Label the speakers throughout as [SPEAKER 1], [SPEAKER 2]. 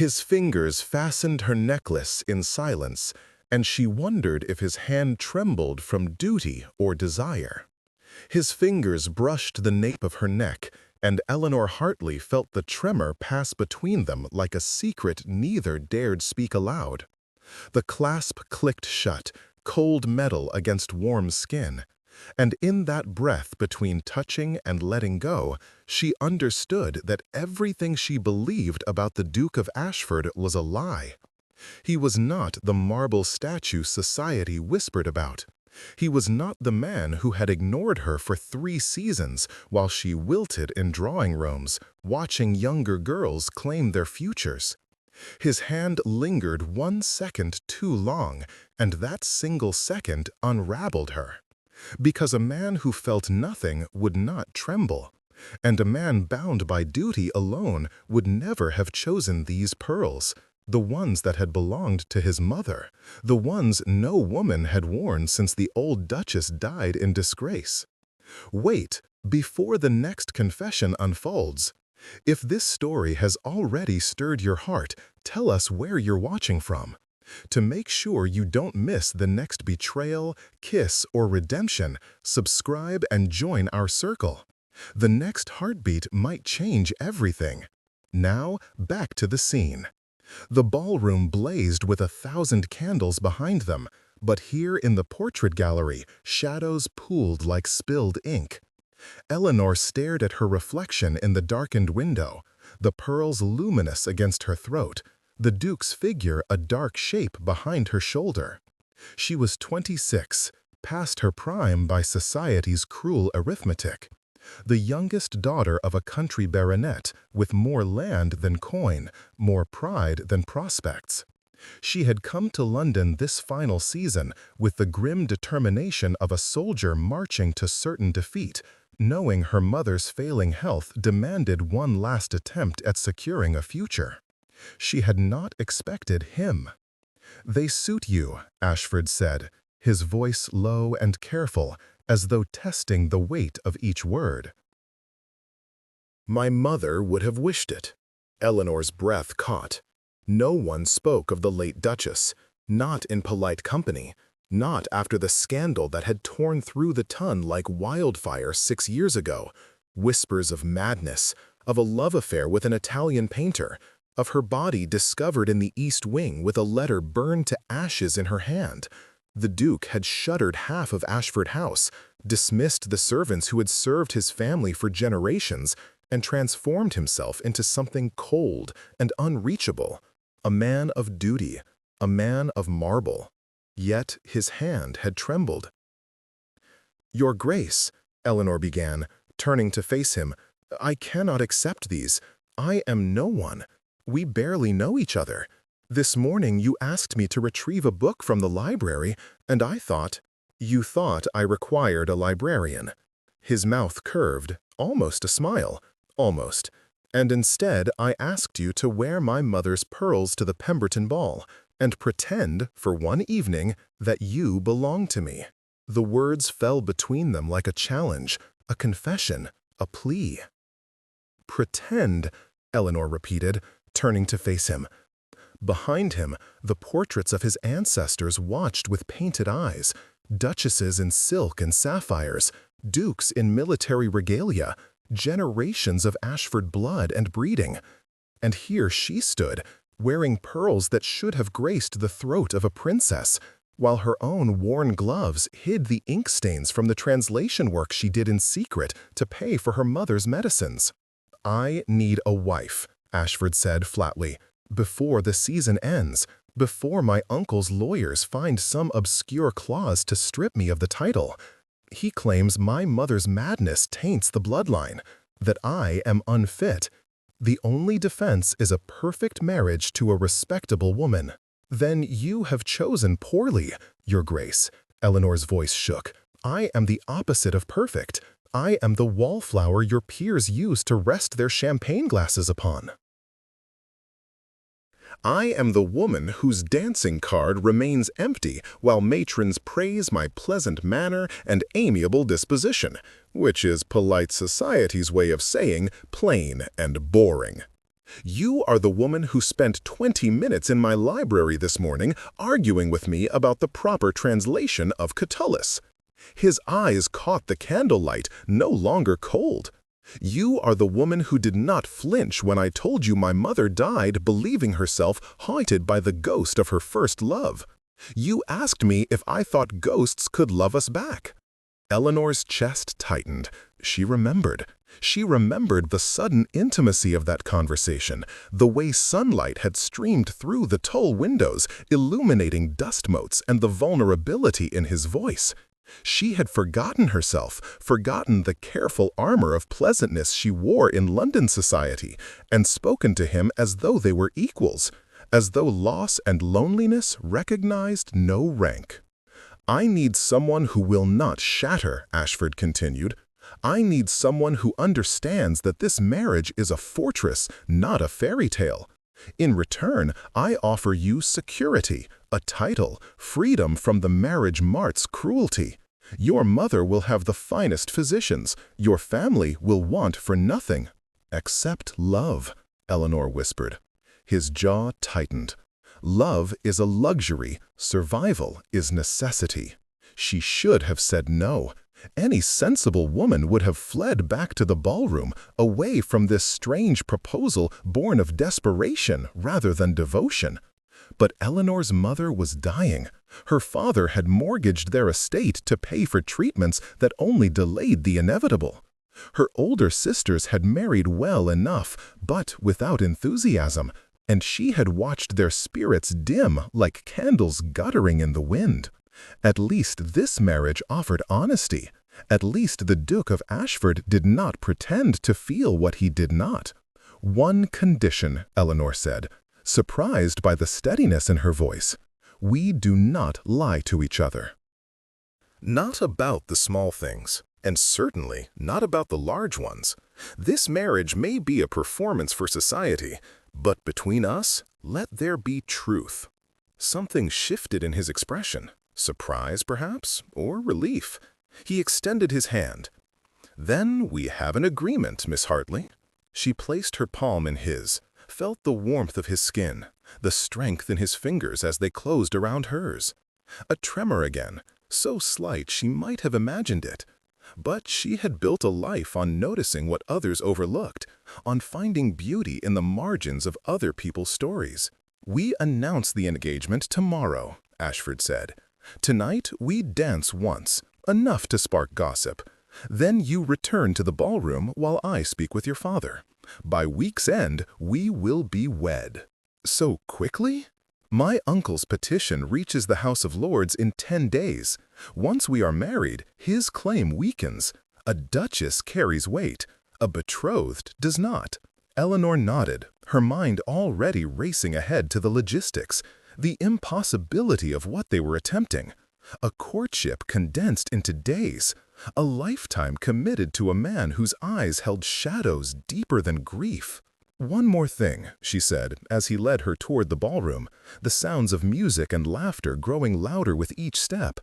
[SPEAKER 1] His fingers fastened her necklace in silence, and she wondered if his hand trembled from duty or desire. His fingers brushed the nape of her neck, and Eleanor Hartley felt the tremor pass between them like a secret neither dared speak aloud. The clasp clicked shut, cold metal against warm skin, and in that breath between touching and letting go, she understood that everything she believed about the Duke of Ashford was a lie. He was not the marble statue society whispered about. He was not the man who had ignored her for 3 seasons while she wilted in drawing rooms, watching younger girls claim their futures. His hand lingered 1 second too long, and that single second unraveled her. Because a man who felt nothing would not tremble, and a man bound by duty alone would never have chosen these pearls, the ones that had belonged to his mother, the ones no woman had worn since the old Duchess died in disgrace. Wait, before the next confession unfolds. If this story has already stirred your heart, tell us where you're watching from. To make sure you don't miss the next betrayal, kiss, or redemption, subscribe and join our circle. The next heartbeat might change everything. Now, back to the scene. The ballroom blazed with 1,000 candles behind them, but here in the portrait gallery, shadows pooled like spilled ink. Eleanor stared at her reflection in the darkened window, the pearls luminous against her throat, the Duke's figure a dark shape behind her shoulder. She was 26, past her prime by society's cruel arithmetic. The youngest daughter of a country baronet, with more land than coin, more pride than prospects. She had come to London this final season with the grim determination of a soldier marching to certain defeat, knowing her mother's failing health demanded one last attempt at securing a future. She had not expected him. "They suit you," Ashford said, his voice low and careful, as though testing the weight of each word. "My mother would have wished it." Eleanor's breath caught. No one spoke of the late Duchess, not in polite company, not after the scandal that had torn through the Ton like wildfire 6 years ago. Whispers of madness, of a love affair with an Italian painter, of her body discovered in the East Wing with a letter burned to ashes in her hand. The Duke had shuttered half of Ashford House, dismissed the servants who had served his family for generations, and transformed himself into something cold and unreachable, a man of duty, a man of marble. Yet his hand had trembled. "Your Grace," Eleanor began, turning to face him, "I cannot accept these. I am no one. We barely know each other. This morning you asked me to retrieve a book from the library, and I thought—" "You thought I required a librarian." His mouth curved, almost a smile, almost. "And instead I asked you to wear my mother's pearls to the Pemberton ball, and pretend, for one evening, that you belong to me." The words fell between them like a challenge, a confession, a plea. "Pretend," Eleanor repeated, turning to face him. Behind him, the portraits of his ancestors watched with painted eyes, duchesses in silk and sapphires, dukes in military regalia, generations of Ashford blood and breeding. And here she stood, wearing pearls that should have graced the throat of a princess, while her own worn gloves hid the ink stains from the translation work she did in secret to pay for her mother's medicines. "I need a wife," Ashford said flatly, "before the season ends, before my uncle's lawyers find some obscure clause to strip me of the title. He claims my mother's madness taints the bloodline, that I am unfit. The only defense is a perfect marriage to a respectable woman." "Then you have chosen poorly, Your Grace." Eleanor's voice shook. "I am the opposite of perfect. I am the wallflower your peers use to rest their champagne glasses upon. I am the woman whose dancing card remains empty while matrons praise my pleasant manner and amiable disposition, which is polite society's way of saying plain and boring." You are the woman who spent 20 minutes in my library this morning arguing with me about the proper translation of Catullus. His eyes caught the candlelight, no longer cold. You are the woman who did not flinch when I told you my mother died believing herself haunted by the ghost of her first love. You asked me if I thought ghosts could love us back. Eleanor's chest tightened. She remembered. She remembered the sudden intimacy of that conversation, the way sunlight had streamed through the tall windows, illuminating dust motes and the vulnerability in his voice. She had forgotten herself, forgotten the careful armor of pleasantness she wore in London society, and spoken to him as though they were equals, as though loss and loneliness recognized no rank. "I need someone who will not shatter," Ashford continued. "I need someone who understands that this marriage is a fortress, not a fairy tale. In return, I offer you security, a title, freedom from the marriage mart's cruelty. Your mother will have the finest physicians. Your family will want for nothing." "Except love," Eleanor whispered. His jaw tightened. Love is a luxury, survival is necessity. She should have said no. Any sensible woman would have fled back to the ballroom, away from this strange proposal born of desperation rather than devotion. But Eleanor's mother was dying. Her father had mortgaged their estate to pay for treatments that only delayed the inevitable. Her older sisters had married well enough, but without enthusiasm, and she had watched their spirits dim like candles guttering in the wind. At least this marriage offered honesty. At least the Duke of Ashford did not pretend to feel what he did not. "One condition," Eleanor said, surprised by the steadiness in her voice. "We do not lie to each other." Not about the small things, and certainly not about the large ones. This marriage may be a performance for society, but between us, let there be truth. Something shifted in his expression. Surprise, perhaps, or relief. He extended his hand. "Then we have an agreement, Miss Hartley." She placed her palm in his, felt the warmth of his skin, the strength in his fingers as they closed around hers. A tremor again, so slight she might have imagined it. But she had built a life on noticing what others overlooked, on finding beauty in the margins of other people's stories. "We announce the engagement tomorrow," Ashford said. "Tonight we dance once, enough to spark gossip. Then you return to the ballroom while I speak with your father. By week's end, we will be wed." "So quickly?" "My uncle's petition reaches the House of Lords in 10 days. Once we are married, his claim weakens. A duchess carries weight. A betrothed does not." Eleanor nodded, her mind already racing ahead to the logistics, the impossibility of what they were attempting. A courtship condensed into days. A lifetime committed to a man whose eyes held shadows deeper than grief. "One more thing," she said, as he led her toward the ballroom, the sounds of music and laughter growing louder with each step.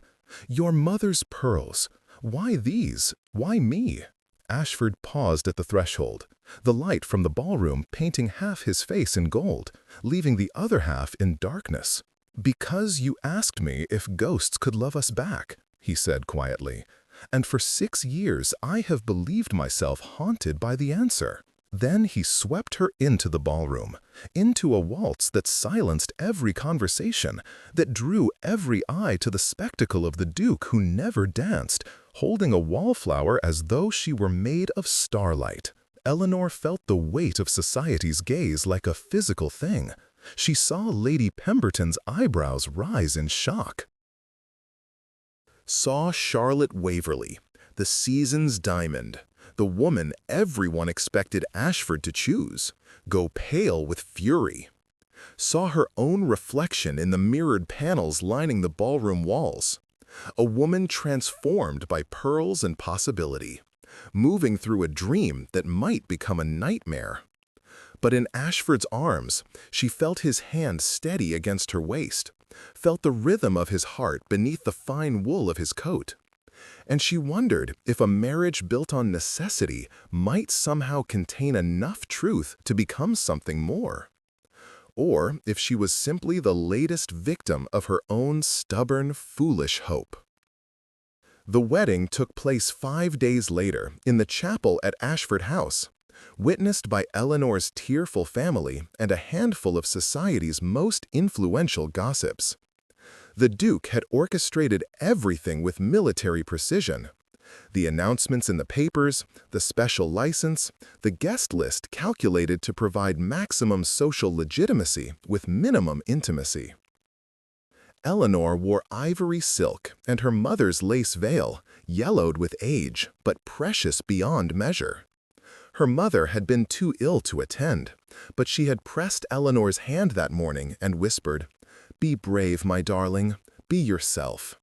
[SPEAKER 1] "Your mother's pearls. Why these? Why me?" Ashford paused at the threshold, the light from the ballroom painting half his face in gold, leaving the other half in darkness. "Because you asked me if ghosts could love us back," he said quietly, "and for 6 years I have believed myself haunted by the answer." Then he swept her into the ballroom, into a waltz that silenced every conversation, that drew every eye to the spectacle of the Duke who never danced, holding a wallflower as though she were made of starlight. Eleanor felt the weight of society's gaze like a physical thing. She saw Lady Pemberton's eyebrows rise in shock. Saw Charlotte Waverley, the season's diamond, the woman everyone expected Ashford to choose, go pale with fury. Saw her own reflection in the mirrored panels lining the ballroom walls. A woman transformed by pearls and possibility, moving through a dream that might become a nightmare. But in Ashford's arms, she felt his hand steady against her waist, felt the rhythm of his heart beneath the fine wool of his coat. And she wondered if a marriage built on necessity might somehow contain enough truth to become something more. Or if she was simply the latest victim of her own stubborn, foolish hope. The wedding took place 5 days later in the chapel at Ashford House, witnessed by Eleanor's tearful family and a handful of society's most influential gossips. The Duke had orchestrated everything with military precision. The announcements in the papers, the special license, the guest list calculated to provide maximum social legitimacy with minimum intimacy. Eleanor wore ivory silk and her mother's lace veil, yellowed with age, but precious beyond measure. Her mother had been too ill to attend, but she had pressed Eleanor's hand that morning and whispered, "Be brave, my darling, be yourself.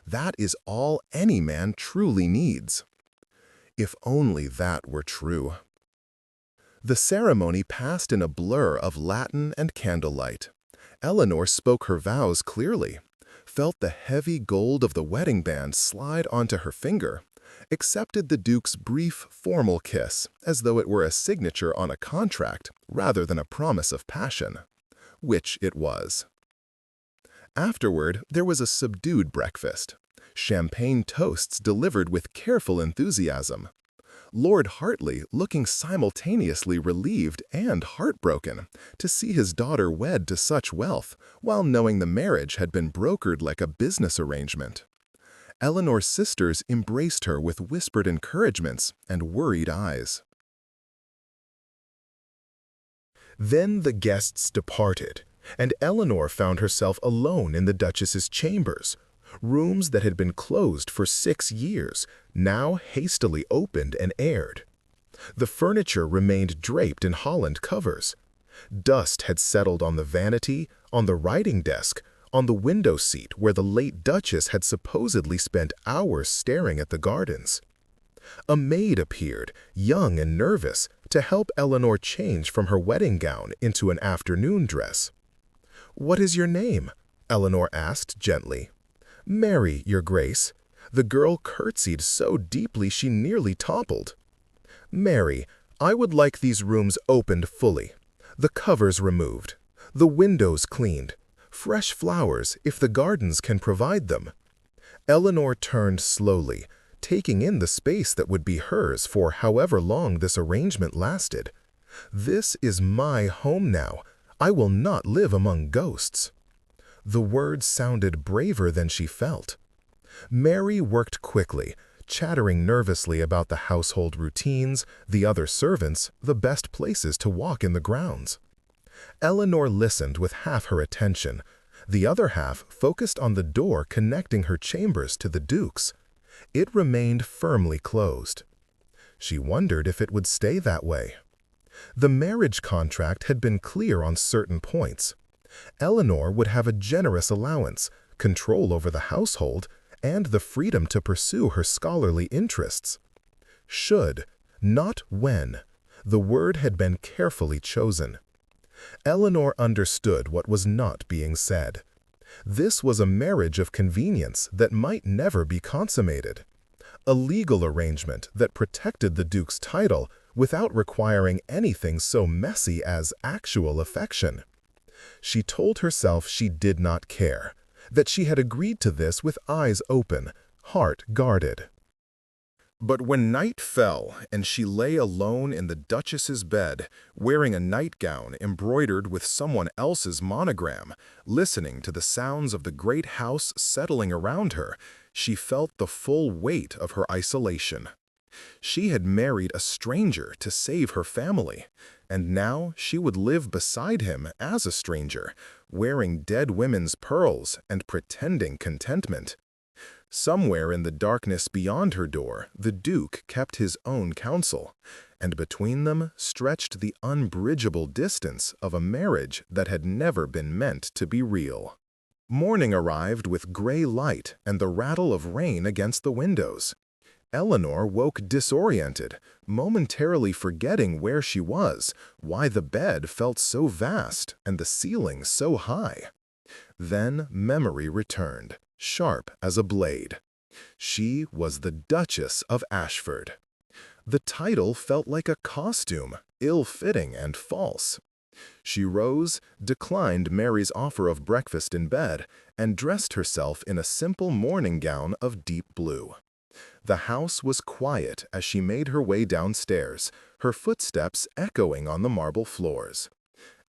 [SPEAKER 1] That is all any man truly needs." If only that were true. The ceremony passed in a blur of Latin and candlelight. Eleanor spoke her vows clearly, felt the heavy gold of the wedding band slide onto her finger, accepted the Duke's brief, formal kiss as though it were a signature on a contract rather than a promise of passion, which it was. Afterward, there was a subdued breakfast, champagne toasts delivered with careful enthusiasm. Lord Hartley looking simultaneously relieved and heartbroken to see his daughter wed to such wealth, while knowing the marriage had been brokered like a business arrangement. Eleanor's sisters embraced her with whispered encouragements and worried eyes. Then the guests departed, and Eleanor found herself alone in the Duchess's chambers, rooms that had been closed for 6 years, now hastily opened and aired. The furniture remained draped in Holland covers. Dust had settled on the vanity, on the writing desk, on the window seat where the late Duchess had supposedly spent hours staring at the gardens. A maid appeared, young and nervous, to help Eleanor change from her wedding gown into an afternoon dress. "What is your name?" Eleanor asked gently. "Mary, Your Grace." The girl curtsied so deeply she nearly toppled. "Mary, I would like these rooms opened fully, the covers removed, the windows cleaned, fresh flowers if the gardens can provide them." Eleanor turned slowly, taking in the space that would be hers for however long this arrangement lasted. "This is my home now. I will not live among ghosts." The words sounded braver than she felt. Mary worked quickly, chattering nervously about the household routines, the other servants, the best places to walk in the grounds. Eleanor listened with half her attention. The other half focused on the door connecting her chambers to the Duke's. It remained firmly closed. She wondered if it would stay that way. The marriage contract had been clear on certain points. Eleanor would have a generous allowance, control over the household, and the freedom to pursue her scholarly interests. Should, not when. The word had been carefully chosen. Eleanor understood what was not being said. This was a marriage of convenience that might never be consummated. A legal arrangement that protected the Duke's title without requiring anything so messy as actual affection. She told herself she did not care, that she had agreed to this with eyes open, heart guarded. But when night fell and she lay alone in the Duchess's bed, wearing a nightgown embroidered with someone else's monogram, listening to the sounds of the great house settling around her, she felt the full weight of her isolation. She had married a stranger to save her family, and now she would live beside him as a stranger, wearing dead women's pearls and pretending contentment. Somewhere in the darkness beyond her door, the Duke kept his own counsel, and between them stretched the unbridgeable distance of a marriage that had never been meant to be real. Morning arrived with gray light and the rattle of rain against the windows. Eleanor woke disoriented, momentarily forgetting where she was, why the bed felt so vast and the ceiling so high. Then memory returned, sharp as a blade. She was the Duchess of Ashford. The title felt like a costume, ill-fitting and false. She rose, declined Mary's offer of breakfast in bed, and dressed herself in a simple morning gown of deep blue. The house was quiet as she made her way downstairs, her footsteps echoing on the marble floors.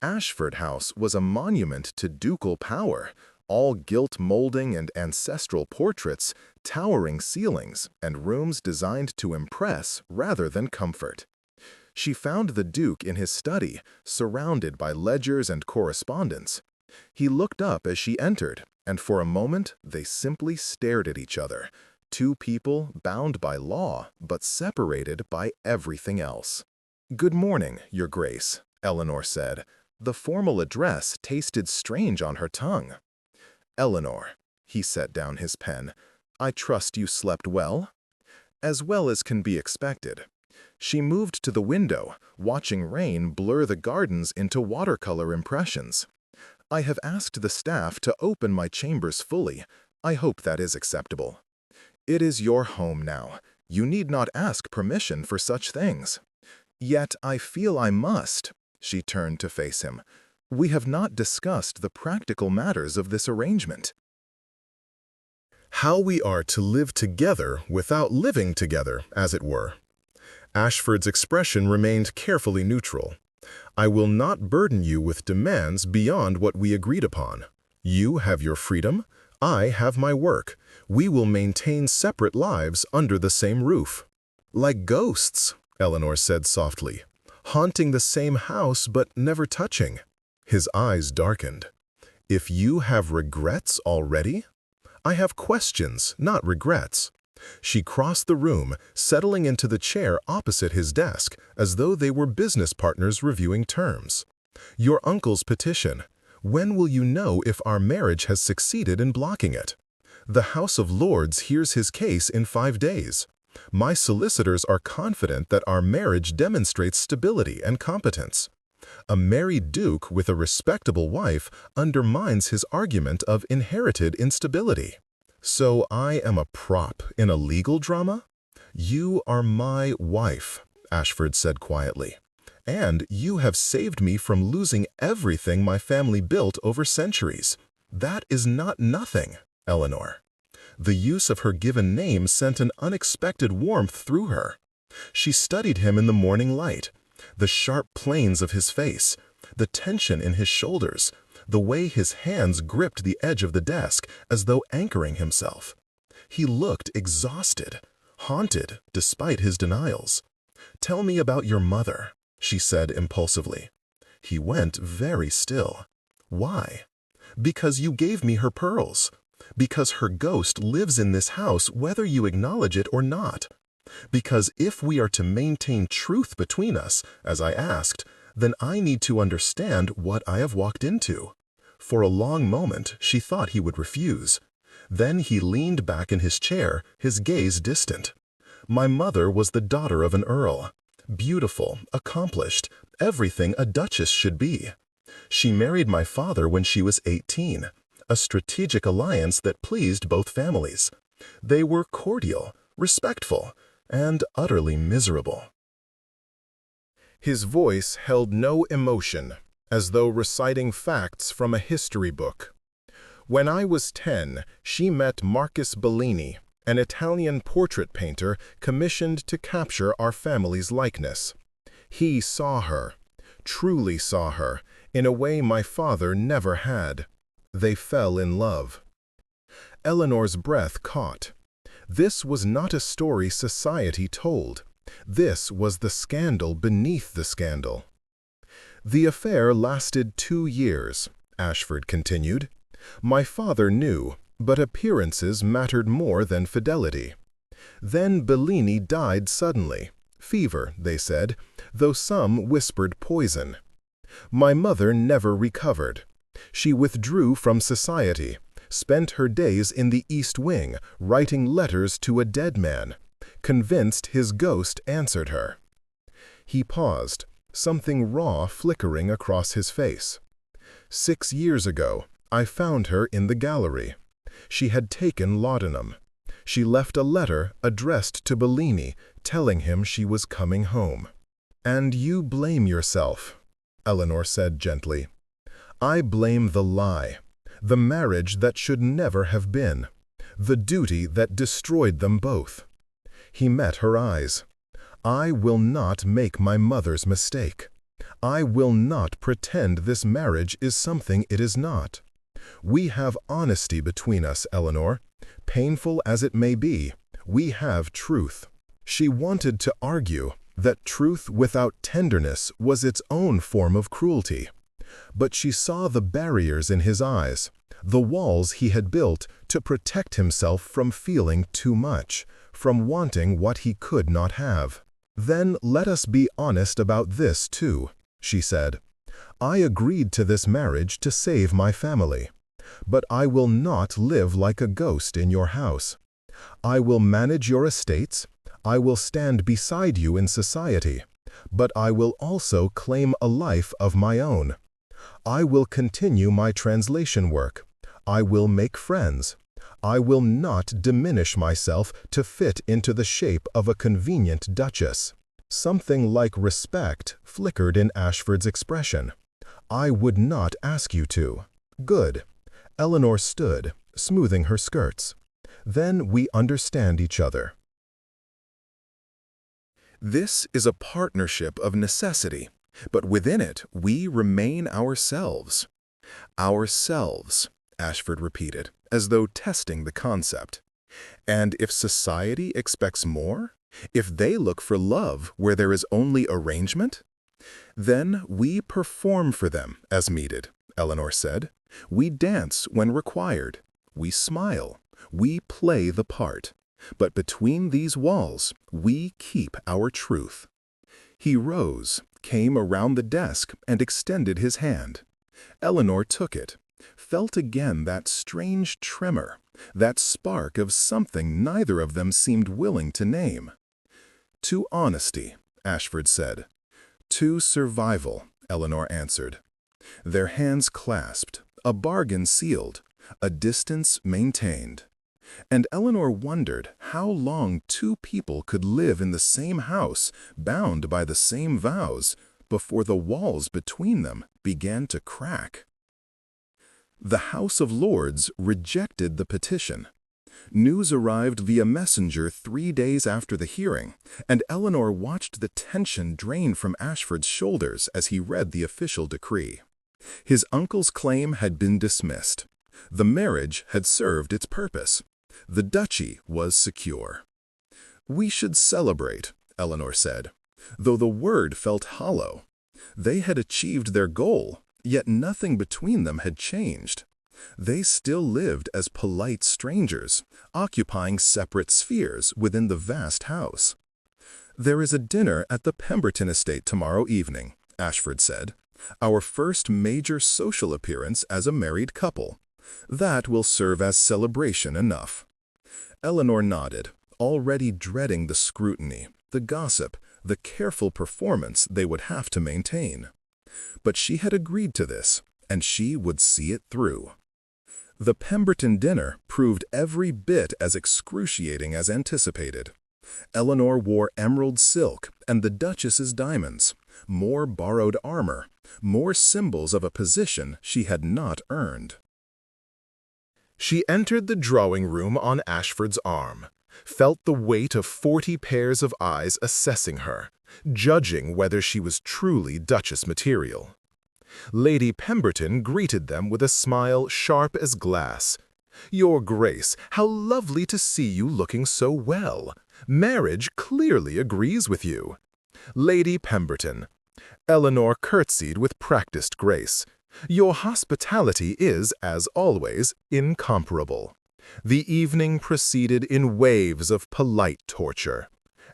[SPEAKER 1] Ashford House was a monument to ducal power, all gilt molding and ancestral portraits, towering ceilings, and rooms designed to impress rather than comfort. She found the Duke in his study, surrounded by ledgers and correspondence. He looked up as she entered, and for a moment they simply stared at each other, two people bound by law but separated by everything else. "Good morning, Your Grace," Eleanor said. The formal address tasted strange on her tongue. "Eleanor," he set down his pen, "I trust you slept well?" "As well as can be expected." She moved to the window, watching rain blur the gardens into watercolor impressions. "I have asked the staff to open my chambers fully. I hope that is acceptable." "It is your home now. You need not ask permission for such things." "Yet I feel I must." She turned to face him. "We have not discussed the practical matters of this arrangement." How we are to live together without living together, as it were. Ashford's expression remained carefully neutral. "I will not burden you with demands beyond what we agreed upon. You have your freedom, I have my work. We will maintain separate lives under the same roof." "Like ghosts," Eleanor said softly, "haunting the same house but never touching." His eyes darkened. "If you have regrets already?" "I have questions, not regrets." She crossed the room, settling into the chair opposite his desk, as though they were business partners reviewing terms. "Your uncle's petition. When will you know if our marriage has succeeded in blocking it? The House of Lords hears his case in 5 days. My solicitors are confident that our marriage demonstrates stability and competence. A married duke with a respectable wife undermines his argument of inherited instability. So I am a prop in a legal drama? You are my wife," Ashford said quietly, "and you have saved me from losing everything my family built over centuries. That is not nothing, Eleanor." The use of her given name sent an unexpected warmth through her. She studied him in the morning light, the sharp planes of his face, the tension in his shoulders, the way his hands gripped the edge of the desk as though anchoring himself. He looked exhausted, haunted despite his denials. "Tell me about your mother," she said impulsively. He went very still. "Why?" "Because you gave me her pearls. Because her ghost lives in this house whether you acknowledge it or not. Because if we are to maintain truth between us, as I asked, then I need to understand what I have walked into." For a long moment she thought he would refuse. Then he leaned back in his chair, his gaze distant. "My mother was the daughter of an earl. Beautiful, accomplished, everything a duchess should be. She married my father when she was 18, a strategic alliance that pleased both families. They were cordial, respectful, and utterly miserable." His voice held no emotion, as though reciting facts from a history book. "When I was 10, she met Marcus Bellini, an Italian portrait painter commissioned to capture our family's likeness. He saw her, truly saw her, in a way my father never had. They fell in love." Eleanor's breath caught. This was not a story society told. This was the scandal beneath the scandal. "The affair lasted 2 years," Ashford continued. "My father knew, but appearances mattered more than fidelity. Then Bellini died suddenly. Fever, they said, though some whispered poison. My mother never recovered. She withdrew from society, spent her days in the East Wing, writing letters to a dead man, convinced his ghost answered her." He paused, something raw flickering across his face. 6 years ago, I found her in the gallery. She had taken laudanum. She left a letter addressed to Bellini, telling him she was coming home. "And you blame yourself," Eleanor said gently. "I blame the lie, the marriage that should never have been, the duty that destroyed them both." He met her eyes. "I will not make my mother's mistake. I will not pretend this marriage is something it is not. We have honesty between us, Eleanor. Painful as it may be, we have truth." She wanted to argue that truth without tenderness was its own form of cruelty. But she saw the barriers in his eyes, the walls he had built to protect himself from feeling too much, from wanting what he could not have. "Then let us be honest about this too," she said. "I agreed to this marriage to save my family. But I will not live like a ghost in your house. I will manage your estates, I will stand beside you in society, but I will also claim a life of my own. I will continue my translation work. I will make friends. I will not diminish myself to fit into the shape of a convenient duchess." Something like respect flickered in Ashford's expression. "I would not ask you to." "Good." Eleanor stood, smoothing her skirts. "Then we understand each other." This is a partnership of necessity, but within it we remain ourselves. "Ourselves," Ashford repeated, as though testing the concept. "And if society expects more? If they look for love where there is only arrangement? Then we perform for them as needed," Eleanor said. "We dance when required. We smile. We play the part. But between these walls, we keep our truth." He rose, came around the desk, and extended his hand. Eleanor took it, felt again that strange tremor, that spark of something neither of them seemed willing to name. "To honesty," Ashford said. "To survival," Eleanor answered. Their hands clasped, a bargain sealed, a distance maintained. And Eleanor wondered how long two people could live in the same house, bound by the same vows, before the walls between them began to crack. The House of Lords rejected the petition. News arrived via messenger 3 days after the hearing, and Eleanor watched the tension drain from Ashford's shoulders as he read the official decree. His uncle's claim had been dismissed. The marriage had served its purpose. The duchy was secure. "We should celebrate," Eleanor said, though the word felt hollow. They had achieved their goal, yet nothing between them had changed. They still lived as polite strangers, occupying separate spheres within the vast house. "There is a dinner at the Pemberton estate tomorrow evening," Ashford said. "Our first major social appearance as a married couple. That will serve as celebration enough." Eleanor nodded, already dreading the scrutiny, the gossip, the careful performance they would have to maintain. But she had agreed to this, and she would see it through. The Pemberton dinner proved every bit as excruciating as anticipated. Eleanor wore emerald silk and the Duchess's diamonds, more borrowed armor, more symbols of a position she had not earned. She entered the drawing room on Ashford's arm, felt the weight of 40 pairs of eyes assessing her, judging whether she was truly Duchess material. Lady Pemberton greeted them with a smile sharp as glass. "Your Grace, how lovely to see you looking so well. Marriage clearly agrees with you." "Lady Pemberton." Eleanor curtsied with practiced grace. "Your hospitality is, as always, incomparable." The evening proceeded in waves of polite torture.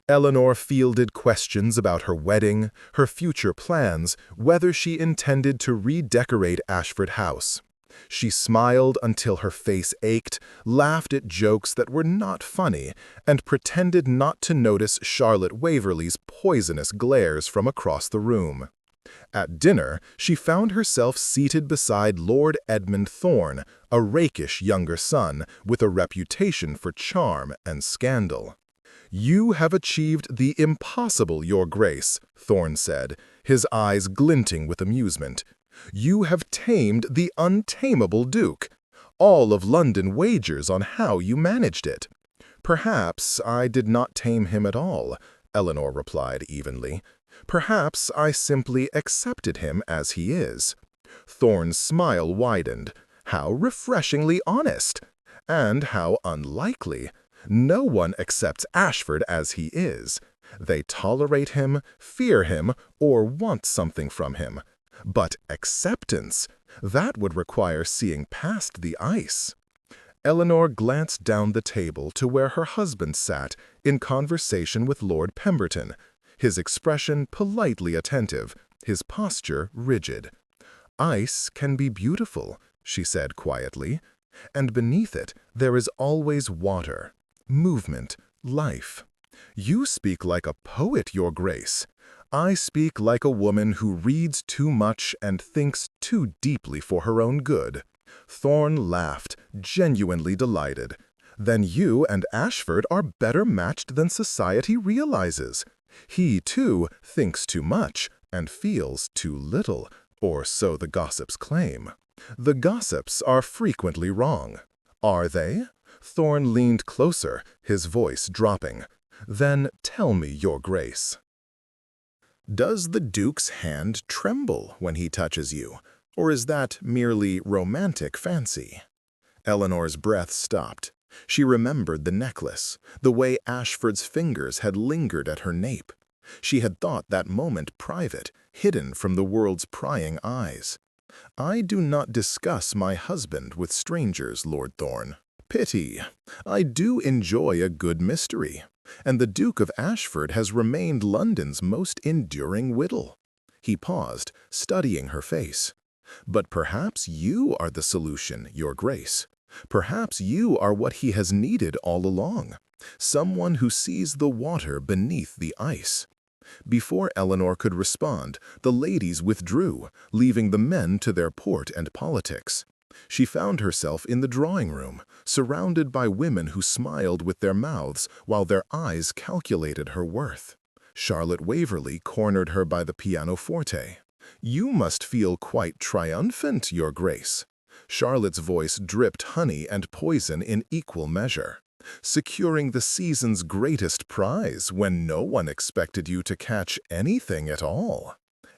[SPEAKER 1] Eleanor fielded questions about her wedding, her future plans, whether she intended to redecorate Ashford House. She smiled until her face ached, laughed at jokes that were not funny, and pretended not to notice Charlotte Waverley's poisonous glares from across the room. At dinner, she found herself seated beside Lord Edmund Thorne, a rakish younger son with a reputation for charm and scandal. "You have achieved the impossible, Your Grace," Thorne said, his eyes glinting with amusement. "You have tamed the untamable Duke. All of London wagers on how you managed it." "Perhaps I did not tame him at all," Eleanor replied evenly. "Perhaps I simply accepted him as he is." Thorne's smile widened. How refreshingly honest! And how unlikely! No one accepts Ashford as he is. They tolerate him, fear him, or want something from him. But acceptance, that would require seeing past the ice. Eleanor glanced down the table to where her husband sat in conversation with Lord Pemberton, his expression politely attentive, his posture rigid. "Ice can be beautiful," she said quietly, "and beneath it there is always water, movement, life. You speak like a poet, Your Grace. I speak like a woman who reads too much and thinks too deeply for her own good." Thorne laughed, genuinely delighted. "Then you and Ashford are better matched than society realizes. He, too, thinks too much and feels too little, or so the gossips claim. The gossips are frequently wrong. Are they?" Thorne leaned closer, his voice dropping. "Then tell me, Your Grace. Does the Duke's hand tremble when he touches you, or is that merely romantic fancy?" Eleanor's breath stopped. She remembered the necklace, the way Ashford's fingers had lingered at her nape. She had thought that moment private, hidden from the world's prying eyes. "I do not discuss my husband with strangers, Lord Thorne. Pity. I do enjoy a good mystery, and the Duke of Ashford has remained London's most enduring riddle." He paused, studying her face. "But perhaps you are the solution, Your Grace. Perhaps you are what he has needed all along, someone who sees the water beneath the ice." Before Eleanor could respond, the ladies withdrew, leaving the men to their port and politics. She found herself in the drawing-room, surrounded by women who smiled with their mouths while their eyes calculated her worth. Charlotte Waverley cornered her by the pianoforte. "You must feel quite triumphant, Your Grace." Charlotte's voice dripped honey and poison in equal measure. "Securing the season's greatest prize when no one expected you to catch anything at all."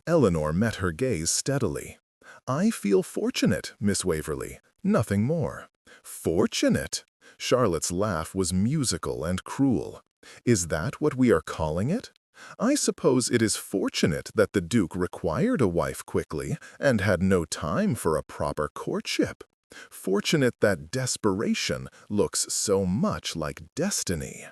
[SPEAKER 1] Eleanor met her gaze steadily. "I feel fortunate, Miss Waverley, nothing more." "Fortunate?" Charlotte's laugh was musical and cruel. "Is that what we are calling it? I suppose it is fortunate that the Duke required a wife quickly and had no time for a proper courtship. Fortunate that desperation looks so much like destiny.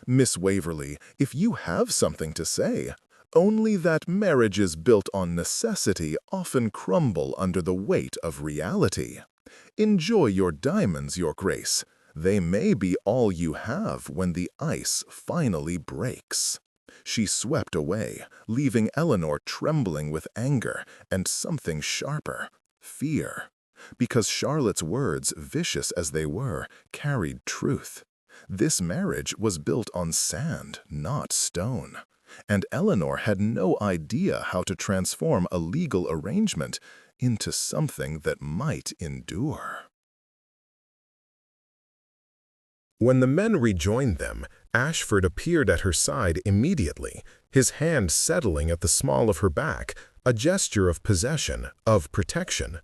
[SPEAKER 1] Miss Waverley, if you have something to say, only that marriages built on necessity often crumble under the weight of reality. Enjoy your diamonds, Your Grace. They may be all you have when the ice finally breaks." She swept away, leaving Eleanor trembling with anger and something sharper, fear. Because Charlotte's words, vicious as they were, carried truth. This marriage was built on sand, not stone. And Eleanor had no idea how to transform a legal arrangement into something that might endure. When the men rejoined them, Ashford appeared at her side immediately, his hand settling at the small of her back, a gesture of possession, of protection.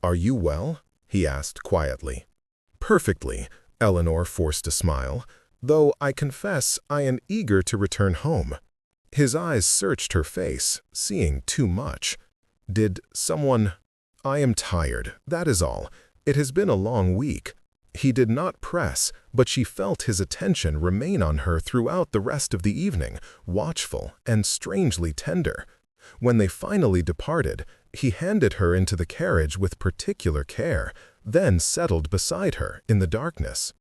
[SPEAKER 1] "Are you well?" he asked quietly. "Perfectly," Eleanor forced a smile, "though I confess I am eager to return home." His eyes searched her face, seeing too much. "Did someone—" "I am tired, that is all. It has been a long week." He did not press, but she felt his attention remain on her throughout the rest of the evening, watchful and strangely tender. When they finally departed, he handed her into the carriage with particular care, then settled beside her in the darkness.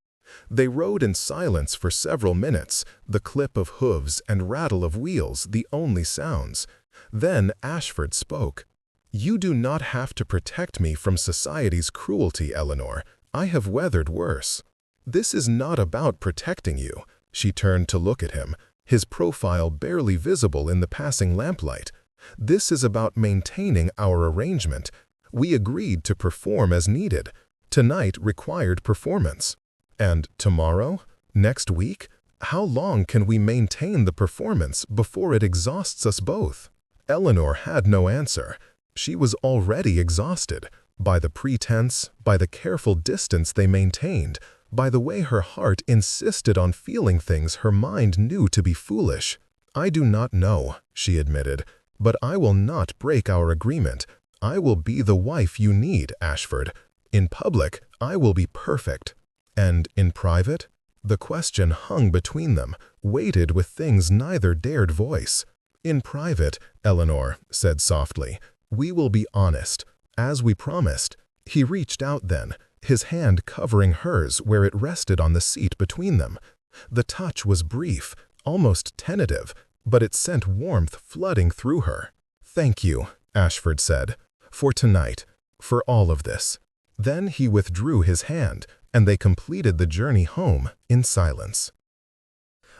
[SPEAKER 1] They rode in silence for several minutes, the clip of hooves and rattle of wheels the only sounds. Then Ashford spoke. "You do not have to protect me from society's cruelty, Eleanor. I have weathered worse. This is not about protecting you." She turned to look at him, his profile barely visible in the passing lamplight. "This is about maintaining our arrangement. We agreed to perform as needed. Tonight required performance. And tomorrow? Next week? How long can we maintain the performance before it exhausts us both?" Eleanor had no answer. She was already exhausted by the pretense, by the careful distance they maintained, by the way her heart insisted on feeling things her mind knew to be foolish. "I do not know," she admitted, "but I will not break our agreement. I will be the wife you need, Ashford. In public, I will be perfect. And in private?" The question hung between them, weighted with things neither dared voice. "In private," Eleanor said softly, "we will be honest, as we promised." He reached out then, his hand covering hers where it rested on the seat between them. The touch was brief, almost tentative, but it sent warmth flooding through her. "Thank you," Ashford said, "for tonight, for all of this." Then he withdrew his hand, and they completed the journey home in silence.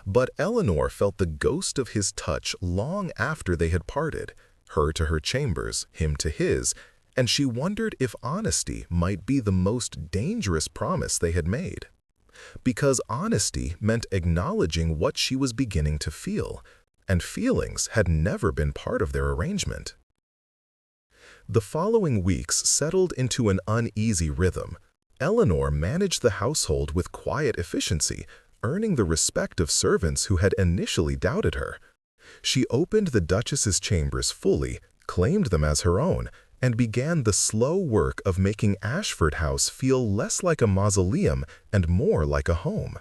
[SPEAKER 1] But Eleanor felt the ghost of his touch long after they had parted, her to her chambers, him to his, and she wondered if honesty might be the most dangerous promise they had made. Because honesty meant acknowledging what she was beginning to feel, and feelings had never been part of their arrangement. The following weeks settled into an uneasy rhythm. Eleanor managed the household with quiet efficiency, earning the respect of servants who had initially doubted her. She opened the Duchess's chambers fully, claimed them as her own, and began the slow work of making Ashford House feel less like a mausoleum and more like a home.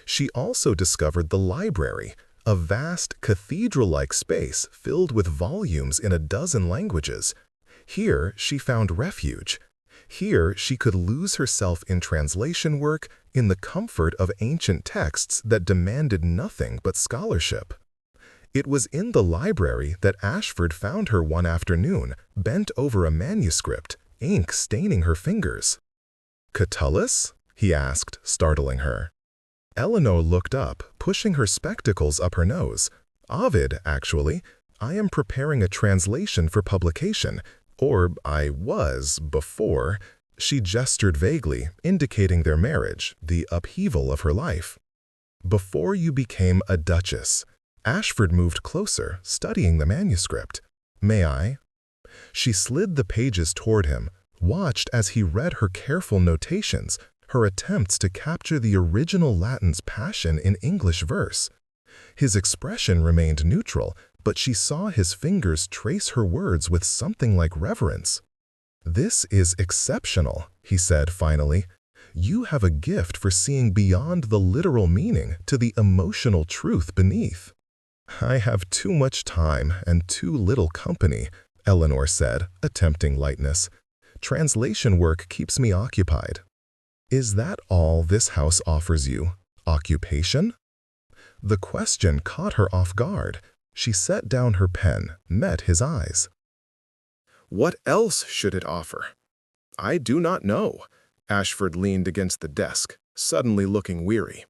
[SPEAKER 1] She also discovered the library, a vast cathedral-like space filled with volumes in a dozen languages. Here she found refuge. Here she could lose herself in translation work, in the comfort of ancient texts that demanded nothing but scholarship. It was in the library that Ashford found her one afternoon, bent over a manuscript, ink staining her fingers. "Catullus?" he asked, startling her. Eleanor looked up, pushing her spectacles up her nose. "Ovid, actually. I am preparing a translation for publication. Or I was, before." She gestured vaguely, indicating their marriage, the upheaval of her life. "Before you became a duchess." Ashford moved closer, studying the manuscript. "May I?" She slid the pages toward him, watched as he read her careful notations, her attempts to capture the original Latin's passion in English verse. His expression remained neutral, but she saw his fingers trace her words with something like reverence. "This is exceptional," he said finally. "You have a gift for seeing beyond the literal meaning to the emotional truth beneath." "I have too much time and too little company," Eleanor said, attempting lightness. "Translation work keeps me occupied." "Is that all this house offers you? Occupation?" The question caught her off guard. She set down her pen, met his eyes. "What else should it offer?" "I do not know." Ashford leaned against the desk, suddenly looking weary.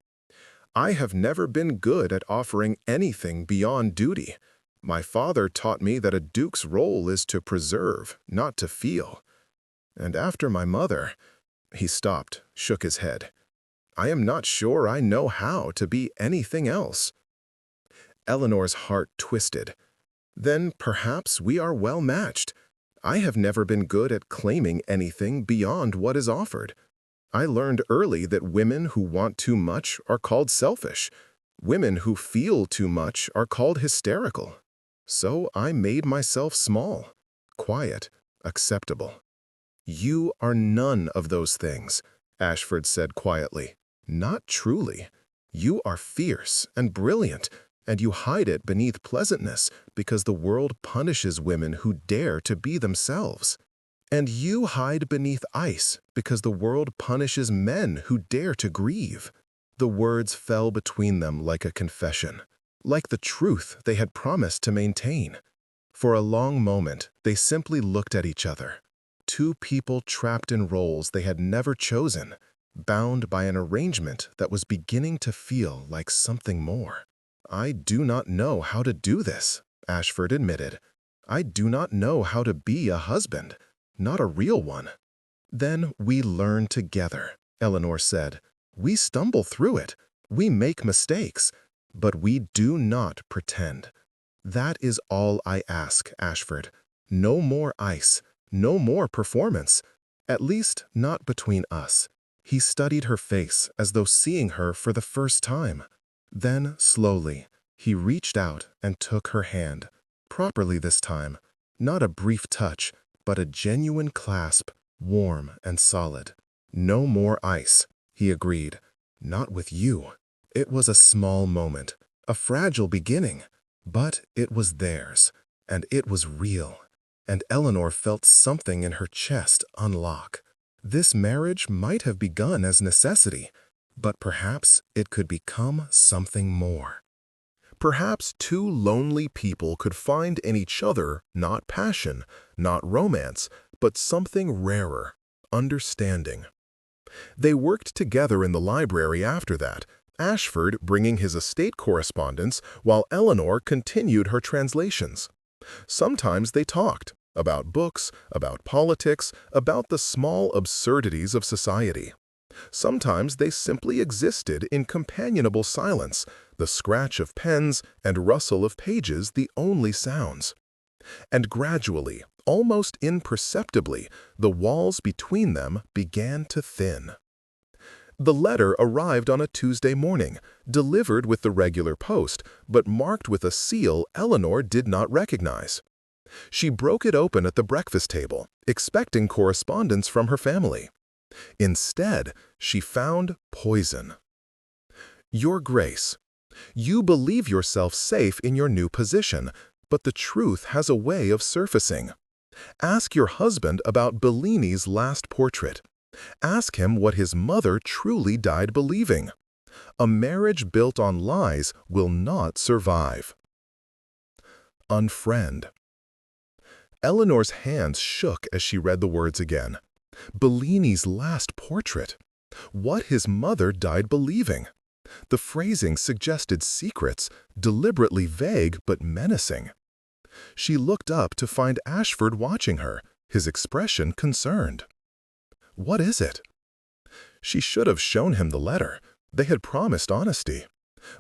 [SPEAKER 1] "I have never been good at offering anything beyond duty. My father taught me that a duke's role is to preserve, not to feel. And after my mother—" He stopped, shook his head. "I am not sure I know how to be anything else." Eleanor's heart twisted. "Then perhaps we are well matched. I have never been good at claiming anything beyond what is offered. I learned early that women who want too much are called selfish. Women who feel too much are called hysterical. So I made myself small, quiet, acceptable." "You are none of those things," Ashford said quietly. "Not truly. You are fierce and brilliant, and you hide it beneath pleasantness because the world punishes women who dare to be themselves. And you hide beneath ice because the world punishes men who dare to grieve." The words fell between them like a confession, like the truth they had promised to maintain. For a long moment, they simply looked at each other. Two people trapped in roles they had never chosen, bound by an arrangement that was beginning to feel like something more. "I do not know how to do this," Ashford admitted. "I do not know how to be a husband, not a real one." "Then we learn together," Eleanor said. "We stumble through it. We make mistakes. But we do not pretend. That is all I ask, Ashford. No more ice. No more performance. At least not between us." He studied her face as though seeing her for the first time. Then, slowly, he reached out and took her hand. Properly this time. Not a brief touch, but a genuine clasp, warm and solid. "No more ice," he agreed. "Not with you." It was a small moment, a fragile beginning, but it was theirs, and it was real. And Eleanor felt something in her chest unlock. This marriage might have begun as necessity, but perhaps it could become something more. Perhaps two lonely people could find in each other not passion, not romance, but something rarer, understanding. They worked together in the library after that, Ashford bringing his estate correspondence while Eleanor continued her translations. Sometimes they talked about books, about politics, about the small absurdities of society. Sometimes they simply existed in companionable silence, the scratch of pens and rustle of pages the only sounds. And gradually, almost imperceptibly, the walls between them began to thin. The letter arrived on a Tuesday morning, delivered with the regular post, but marked with a seal Eleanor did not recognize. She broke it open at the breakfast table, expecting correspondence from her family. Instead, she found poison. "Your Grace, you believe yourself safe in your new position, but the truth has a way of surfacing. Ask your husband about Bellini's last portrait. Ask him what his mother truly died believing. A marriage built on lies will not survive." Unfriend. Eleanor's hands shook as she read the words again. Bellini's last portrait. What his mother died believing. The phrasing suggested secrets, deliberately vague but menacing. She looked up to find Ashford watching her, his expression concerned. "What is it?" She should have shown him the letter. They had promised honesty.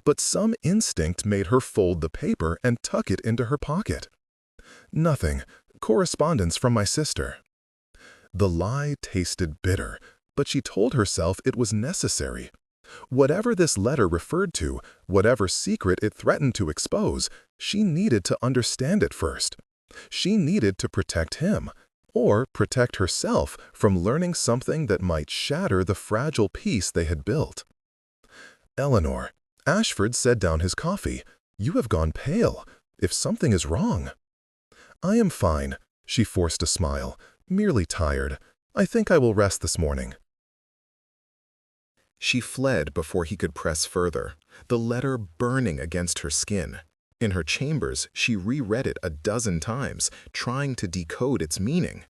[SPEAKER 1] But some instinct made her fold the paper and tuck it into her pocket. "Nothing. Correspondence from my sister." The lie tasted bitter, but she told herself it was necessary. Whatever this letter referred to, whatever secret it threatened to expose, she needed to understand it first. She needed to protect him, or protect herself from learning something that might shatter the fragile peace they had built. "Eleanor," Ashford set down his coffee, "you have gone pale. If something is wrong." "I am fine," she forced a smile, "merely tired. I think I will rest this morning." She fled before he could press further, the letter burning against her skin. In her chambers, she reread it a dozen times, trying to decode its meaning.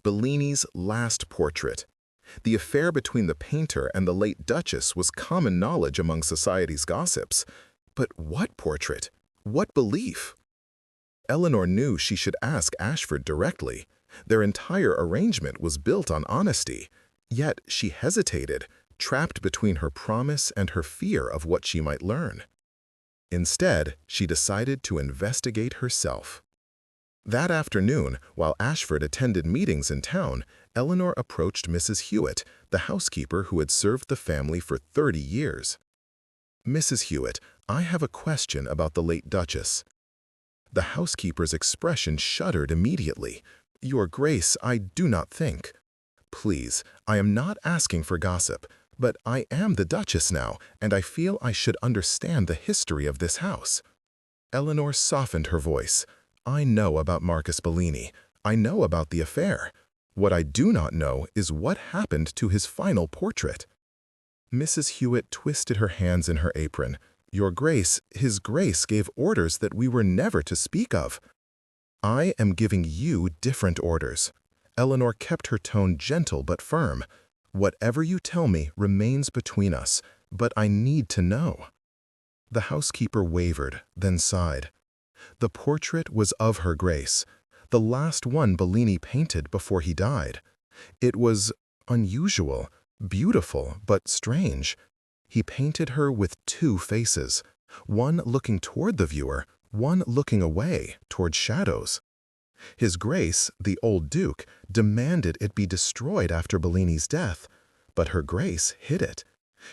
[SPEAKER 1] Bellini's last portrait. The affair between the painter and the late Duchess was common knowledge among society's gossips. But what portrait? What belief? Eleanor knew she should ask Ashford directly. Their entire arrangement was built on honesty. Yet she hesitated, trapped between her promise and her fear of what she might learn. Instead, she decided to investigate herself. That afternoon, while Ashford attended meetings in town, Eleanor approached Mrs. Hewitt, the housekeeper who had served the family for 30 years. "Mrs. Hewitt, I have a question about the late Duchess." The housekeeper's expression shuddered immediately. "Your Grace, I do not think." "Please, I am not asking for gossip, but I am the Duchess now, and I feel I should understand the history of this house." Eleanor softened her voice. "I know about Marcus Bellini. I know about the affair. What I do not know is what happened to his final portrait." Mrs. Hewitt twisted her hands in her apron. "Your Grace, His Grace gave orders that we were never to speak of." I am giving you different orders." Eleanor kept her tone gentle but firm. "Whatever you tell me remains between us, but I need to know." The housekeeper wavered, then sighed. The portrait was of Her Grace, the last one Bellini painted before he died. It was unusual, beautiful, but strange. He painted her with two faces, one looking toward the viewer, one looking away toward shadows. His Grace, the old Duke, demanded it be destroyed after Bellini's death, but Her Grace hid it.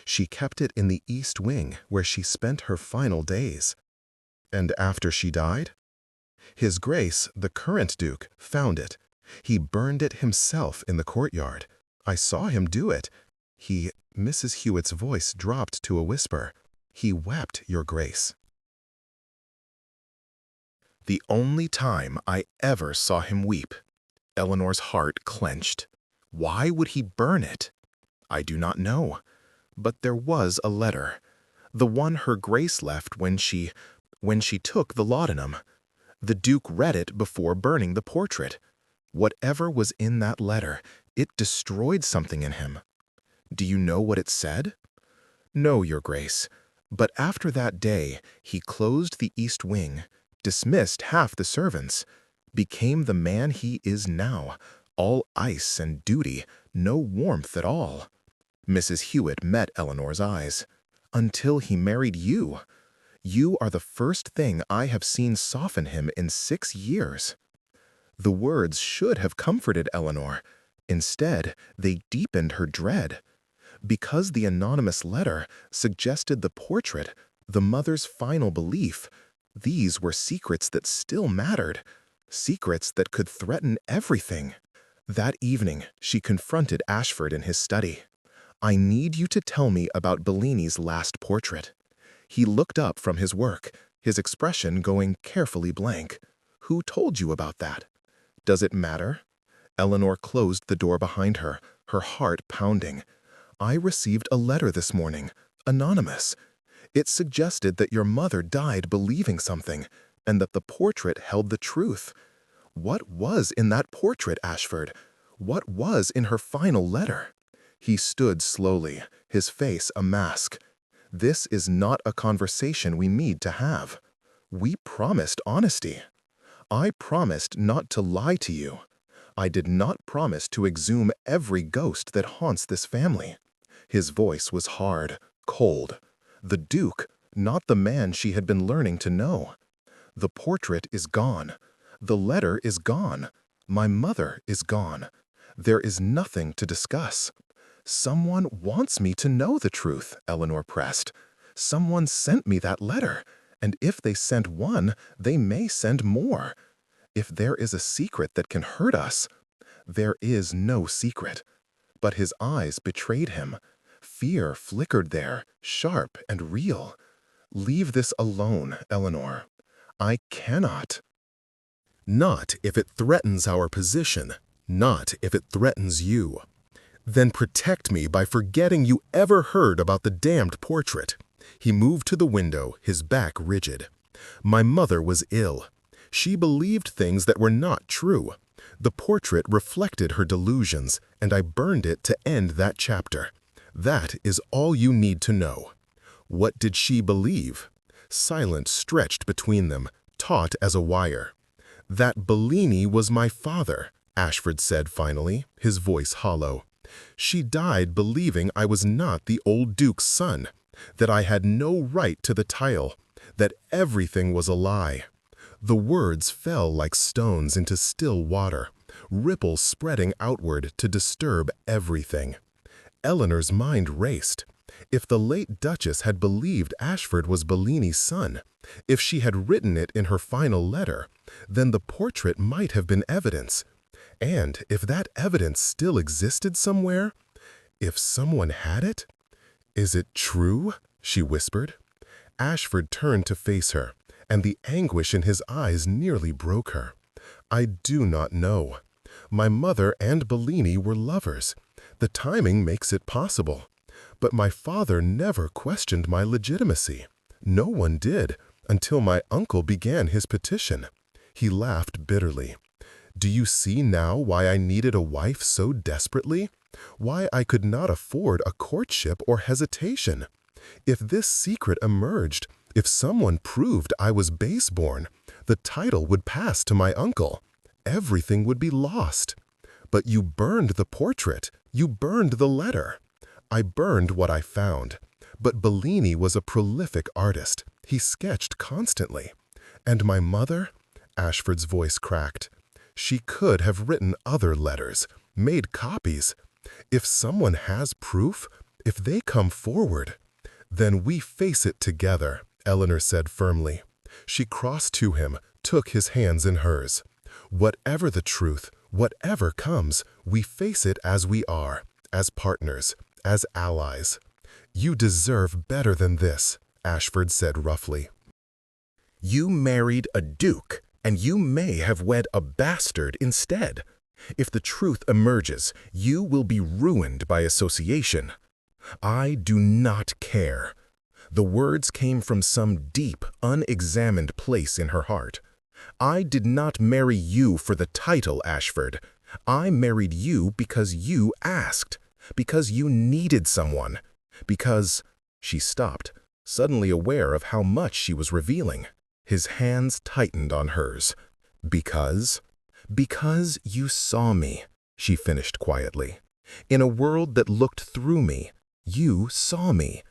[SPEAKER 1] She kept it in the East Wing, where she spent her final days. And after she died? His Grace, the current Duke, found it. He burned it himself in the courtyard. I saw him do it. Mrs. Hewitt's voice dropped to a whisper. He wept, Your Grace. The only time I ever saw him weep. Eleanor's heart clenched. Why would he burn it? I do not know. But there was a letter. The one Her Grace left when she took the laudanum. The Duke read it before burning the portrait. Whatever was in that letter, it destroyed something in him. Do you know what it said? No, Your Grace. But after that day, he closed the East Wing, dismissed half the servants, became the man he is now, all ice and duty, no warmth at all. Mrs. Hewitt met Eleanor's eyes. Until he married you. You are the first thing I have seen soften him in 6 years. The words should have comforted Eleanor. Instead, they deepened her dread. Because the anonymous letter suggested the portrait, the mother's final belief, these were secrets that still mattered, secrets that could threaten everything. That evening, she confronted Ashford in his study. I need you to tell me about Bellini's last portrait. He looked up from his work, his expression going carefully blank. Who told you about that? Does it matter? Eleanor closed the door behind her, her heart pounding. I received a letter this morning, anonymous. It suggested that your mother died believing something, and that the portrait held the truth. What was in that portrait, Ashford? What was in her final letter? He stood slowly, his face a mask. This is not a conversation we need to have. We promised honesty. I promised not to lie to you. I did not promise to exhume every ghost that haunts this family. His voice was hard, cold. The Duke, not the man she had been learning to know. The portrait is gone. The letter is gone. My mother is gone. There is nothing to discuss. Someone wants me to know the truth, Eleanor pressed. Someone sent me that letter, and if they sent one, they may send more. If there is a secret that can hurt us, there is no secret. But his eyes betrayed him. Fear flickered there, sharp and real. Leave this alone, Eleanor. I cannot. Not if it threatens our position, not if it threatens you. Then protect me by forgetting you ever heard about the damned portrait. He moved to the window, his back rigid. My mother was ill. She believed things that were not true. The portrait reflected her delusions, and I burned it to end that chapter. That is all you need to know. What did she believe? Silence stretched between them, taut as a wire. That Bellini was my father, Ashford said finally, his voice hollow. She died believing I was not the old Duke's son, that I had no right to the title, that everything was a lie. The words fell like stones into still water, ripples spreading outward to disturb everything. Eleanor's mind raced. If the late Duchess had believed Ashford was Bellini's son, if she had written it in her final letter, then the portrait might have been evidence. And if that evidence still existed somewhere, if someone had it? Is it true? She whispered. Ashford turned to face her, and the anguish in his eyes nearly broke her. I do not know. My mother and Bellini were lovers. The timing makes it possible. But my father never questioned my legitimacy. No one did, until my uncle began his petition. He laughed bitterly. "Do you see now why I needed a wife so desperately? Why I could not afford a courtship or hesitation? If this secret emerged, if someone proved I was base-born, the title would pass to my uncle. Everything would be lost. But you burned the portrait. You burned the letter." "I burned what I found. But Bellini was a prolific artist. He sketched constantly." "And my mother?" Ashford's voice cracked. "She could have written other letters, made copies. If someone has proof, if they come forward—" "Then we face it together," Eleanor said firmly. She crossed to him, took his hands in hers. "Whatever the truth, whatever comes, we face it as we are, as partners, as allies." "You deserve better than this," Ashford said roughly. "You married a duke, and you may have wed a bastard instead. If the truth emerges, you will be ruined by association." "I do not care." The words came from some deep, unexamined place in her heart. "I did not marry you for the title, Ashford. I married you because you asked, because you needed someone, because—" She stopped, suddenly aware of how much she was revealing. His hands tightened on hers. "Because?" "Because you saw me," she finished quietly. "In a world that looked through me, you saw me.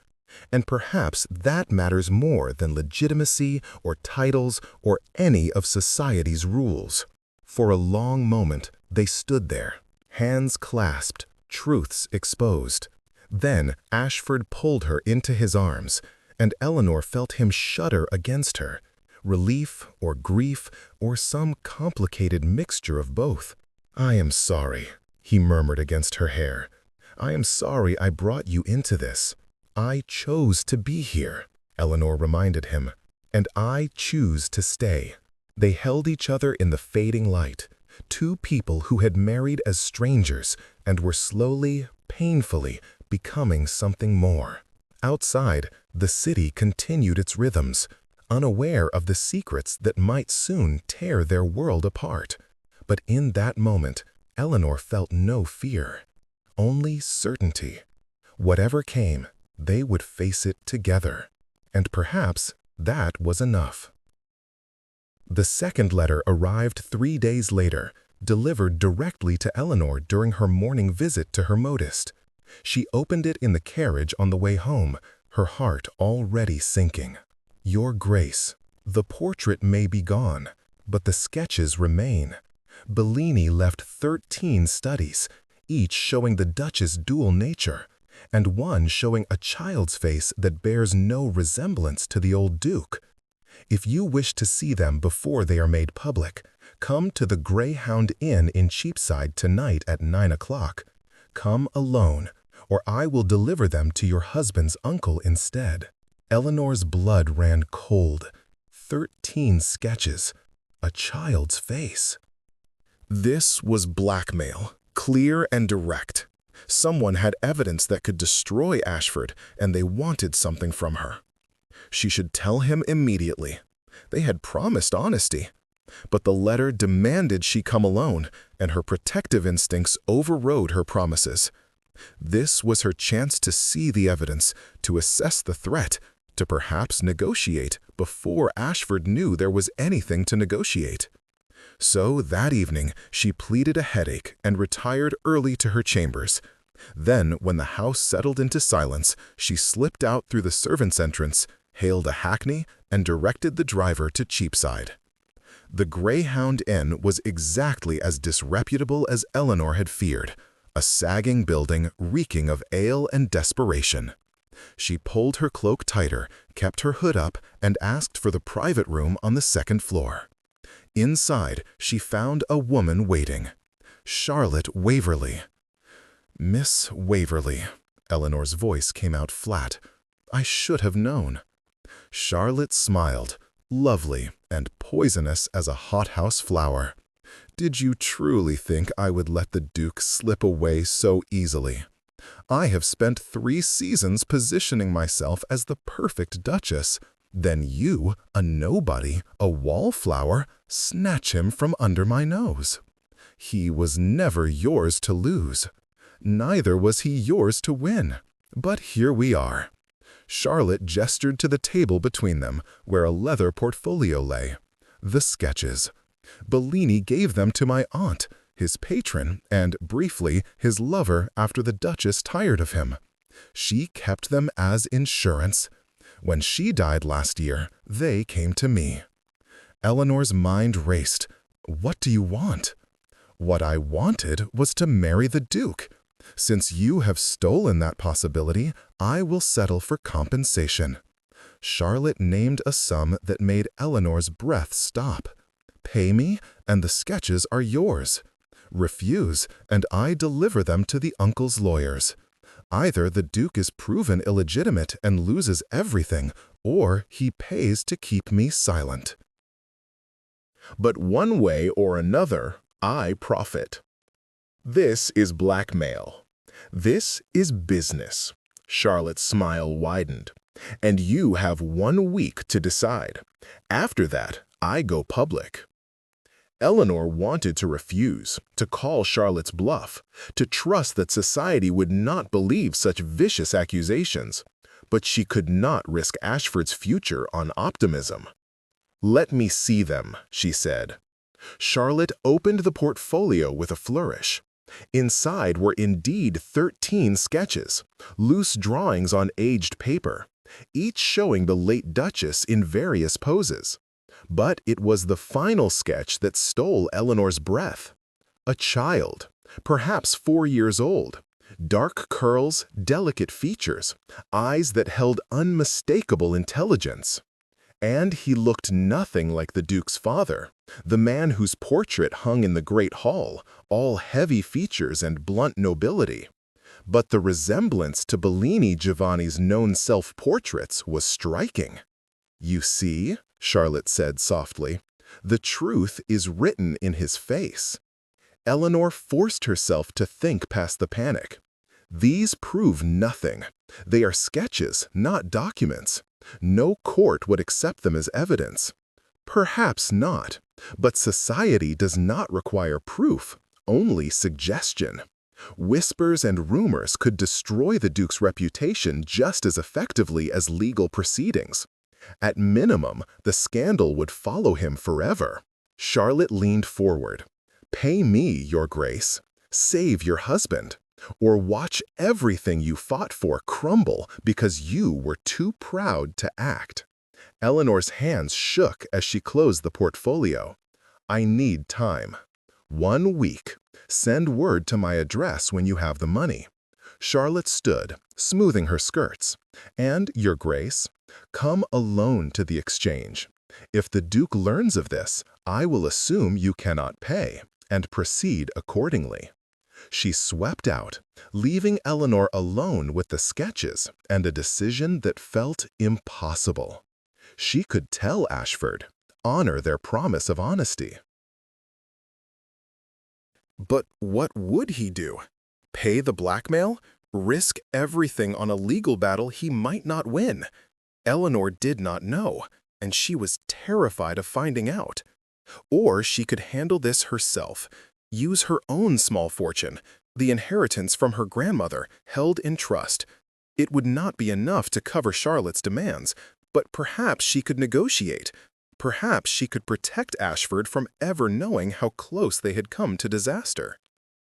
[SPEAKER 1] And perhaps that matters more than legitimacy or titles or any of society's rules." For a long moment, they stood there, hands clasped, truths exposed. Then Ashford pulled her into his arms, and Eleanor felt him shudder against her. Relief or grief or some complicated mixture of both. "I am sorry," he murmured against her hair. "I am sorry I brought you into this. I chose to be here," Eleanor reminded him, "and I choose to stay." They held each other in the fading light, two people who had married as strangers and were slowly, painfully, becoming something more. Outside, the city continued its rhythms, unaware of the secrets that might soon tear their world apart. But in that moment, Eleanor felt no fear, only certainty. Whatever came, they would face it together. And perhaps that was enough. The second letter arrived 3 days later, delivered directly to Eleanor during her morning visit to her modist. She opened it in the carriage on the way home, her heart already sinking. "Your Grace, the portrait may be gone, but the sketches remain. Bellini left 13 studies, each showing the Duchess' dual nature, and one showing a child's face that bears no resemblance to the old Duke. If you wish to see them before they are made public, come to the Greyhound Inn in Cheapside tonight at 9 o'clock. Come alone, or I will deliver them to your husband's uncle instead." Eleanor's blood ran cold. 13 sketches, a child's face. This was blackmail, clear and direct. Someone had evidence that could destroy Ashford, and they wanted something from her. She should tell him immediately. They had promised honesty. But the letter demanded she come alone, and her protective instincts overrode her promises. This was her chance to see the evidence, to assess the threat, to perhaps negotiate before Ashford knew there was anything to negotiate. So that evening, she pleaded a headache and retired early to her chambers. Then, when the house settled into silence, she slipped out through the servants' entrance, hailed a hackney, and directed the driver to Cheapside. The Greyhound Inn was exactly as disreputable as Eleanor had feared, a sagging building reeking of ale and desperation. She pulled her cloak tighter, kept her hood up, and asked for the private room on the second floor. Inside, she found a woman waiting. Charlotte Waverley. "Miss Waverley," Eleanor's voice came out flat. "I should have known." Charlotte smiled, lovely and poisonous as a hothouse flower. "Did you truly think I would let the Duke slip away so easily? I have spent 3 seasons positioning myself as the perfect Duchess. Then you, a nobody, a wallflower, snatch him from under my nose. He was never yours to lose. Neither was he yours to win. But here we are." Charlotte gestured to the table between them, where a leather portfolio lay. The sketches. Bellini gave them to my aunt, his patron, and, briefly, his lover after the Duchess tired of him. She kept them as insurance. When she died last year, they came to me." Eleanor's mind raced. "What do you want?" "What I wanted was to marry the Duke. Since you have stolen that possibility, I will settle for compensation." Charlotte named a sum that made Eleanor's breath stop. "Pay me, and the sketches are yours. Refuse, and I deliver them to the uncle's lawyers. Either the Duke is proven illegitimate and loses everything, or he pays to keep me silent. But one way or another, I profit. This is blackmail. This is business." Charlotte's smile widened. "And you have 1 week to decide. After that, I go public." Eleanor wanted to refuse, to call Charlotte's bluff, to trust that society would not believe such vicious accusations. But she could not risk Ashford's future on optimism. "Let me see them," she said. Charlotte opened the portfolio with a flourish. Inside were indeed 13 sketches, loose drawings on aged paper, each showing the late Duchess in various poses. But it was the final sketch that stole Eleanor's breath. A child, perhaps 4 years old, dark curls, delicate features, eyes that held unmistakable intelligence. And he looked nothing like the Duke's father, the man whose portrait hung in the great hall, all heavy features and blunt nobility. But the resemblance to Bellini Giovanni's known self-portraits was striking. "You see," Charlotte said softly, "the truth is written in his face." Eleanor forced herself to think past the panic. "These prove nothing. They are sketches, not documents. No court would accept them as evidence." "Perhaps not, but society does not require proof, only suggestion. Whispers and rumors could destroy the Duke's reputation just as effectively as legal proceedings. At minimum, the scandal would follow him forever." Charlotte leaned forward. "Pay me, Your Grace. Save your husband. Or watch everything you fought for crumble because you were too proud to act." Eleanor's hands shook as she closed the portfolio. "I need time. 1 week. Send word to my address when you have the money." Charlotte stood, smoothing her skirts. "And, Your Grace, come alone to the exchange. If the Duke learns of this, I will assume you cannot pay, and proceed accordingly." She swept out, leaving Eleanor alone with the sketches and a decision that felt impossible. She could tell Ashford, honor their promise of honesty. But what would he do? Pay the blackmail? Risk everything on a legal battle he might not win? Eleanor did not know, and she was terrified of finding out. Or she could handle this herself, use her own small fortune, the inheritance from her grandmother, held in trust. It would not be enough to cover Charlotte's demands, but perhaps she could negotiate. Perhaps she could protect Ashford from ever knowing how close they had come to disaster.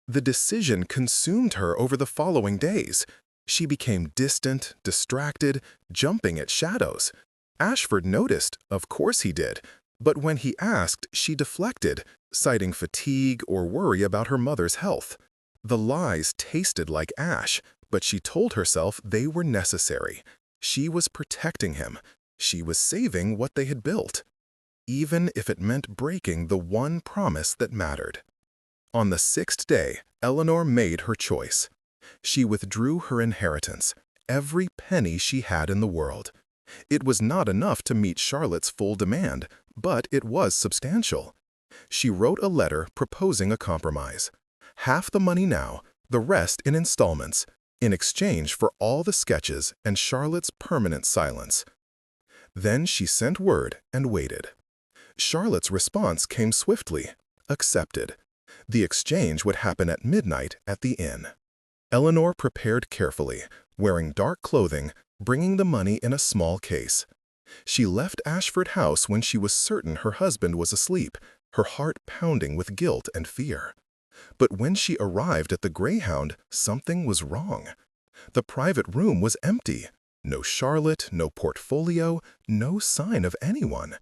[SPEAKER 1] The decision consumed her over the following days. She became distant, distracted, jumping at shadows. Ashford noticed, of course he did, but when he asked, she deflected, citing fatigue or worry about her mother's health. The lies tasted like ash, but she told herself they were necessary. She was protecting him. She was saving what they had built, even if it meant breaking the one promise that mattered. On the 6th day, Eleanor made her choice. She withdrew her inheritance, every penny she had in the world. It was not enough to meet Charlotte's full demand, but it was substantial. She wrote a letter proposing a compromise. Half the money now, the rest in installments, in exchange for all the sketches and Charlotte's permanent silence. Then she sent word and waited. Charlotte's response came swiftly. Accepted. The exchange would happen at midnight at the inn. Eleanor prepared carefully, wearing dark clothing, bringing the money in a small case. She left Ashford House when she was certain her husband was asleep, her heart pounding with guilt and fear. But when she arrived at the Greyhound, something was wrong. The private room was empty. No Charlotte, no portfolio, no sign of anyone.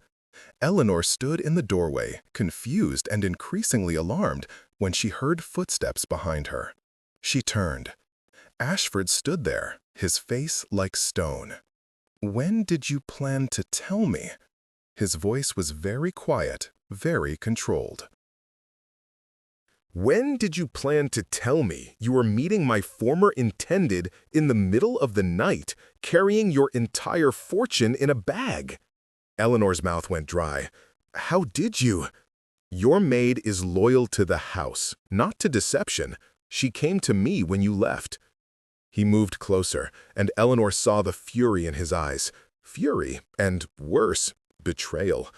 [SPEAKER 1] Eleanor stood in the doorway, confused and increasingly alarmed, when she heard footsteps behind her. She turned. Ashford stood there, his face like stone. "When did you plan to tell me?" His voice was very quiet, very controlled. "When did you plan to tell me you were meeting my former intended in the middle of the night, carrying your entire fortune in a bag?" Eleanor's mouth went dry. "How did you?" "Your maid is loyal to the house, not to deception. She came to me when you left." He moved closer, and Eleanor saw the fury in his eyes. Fury, and worse, betrayal.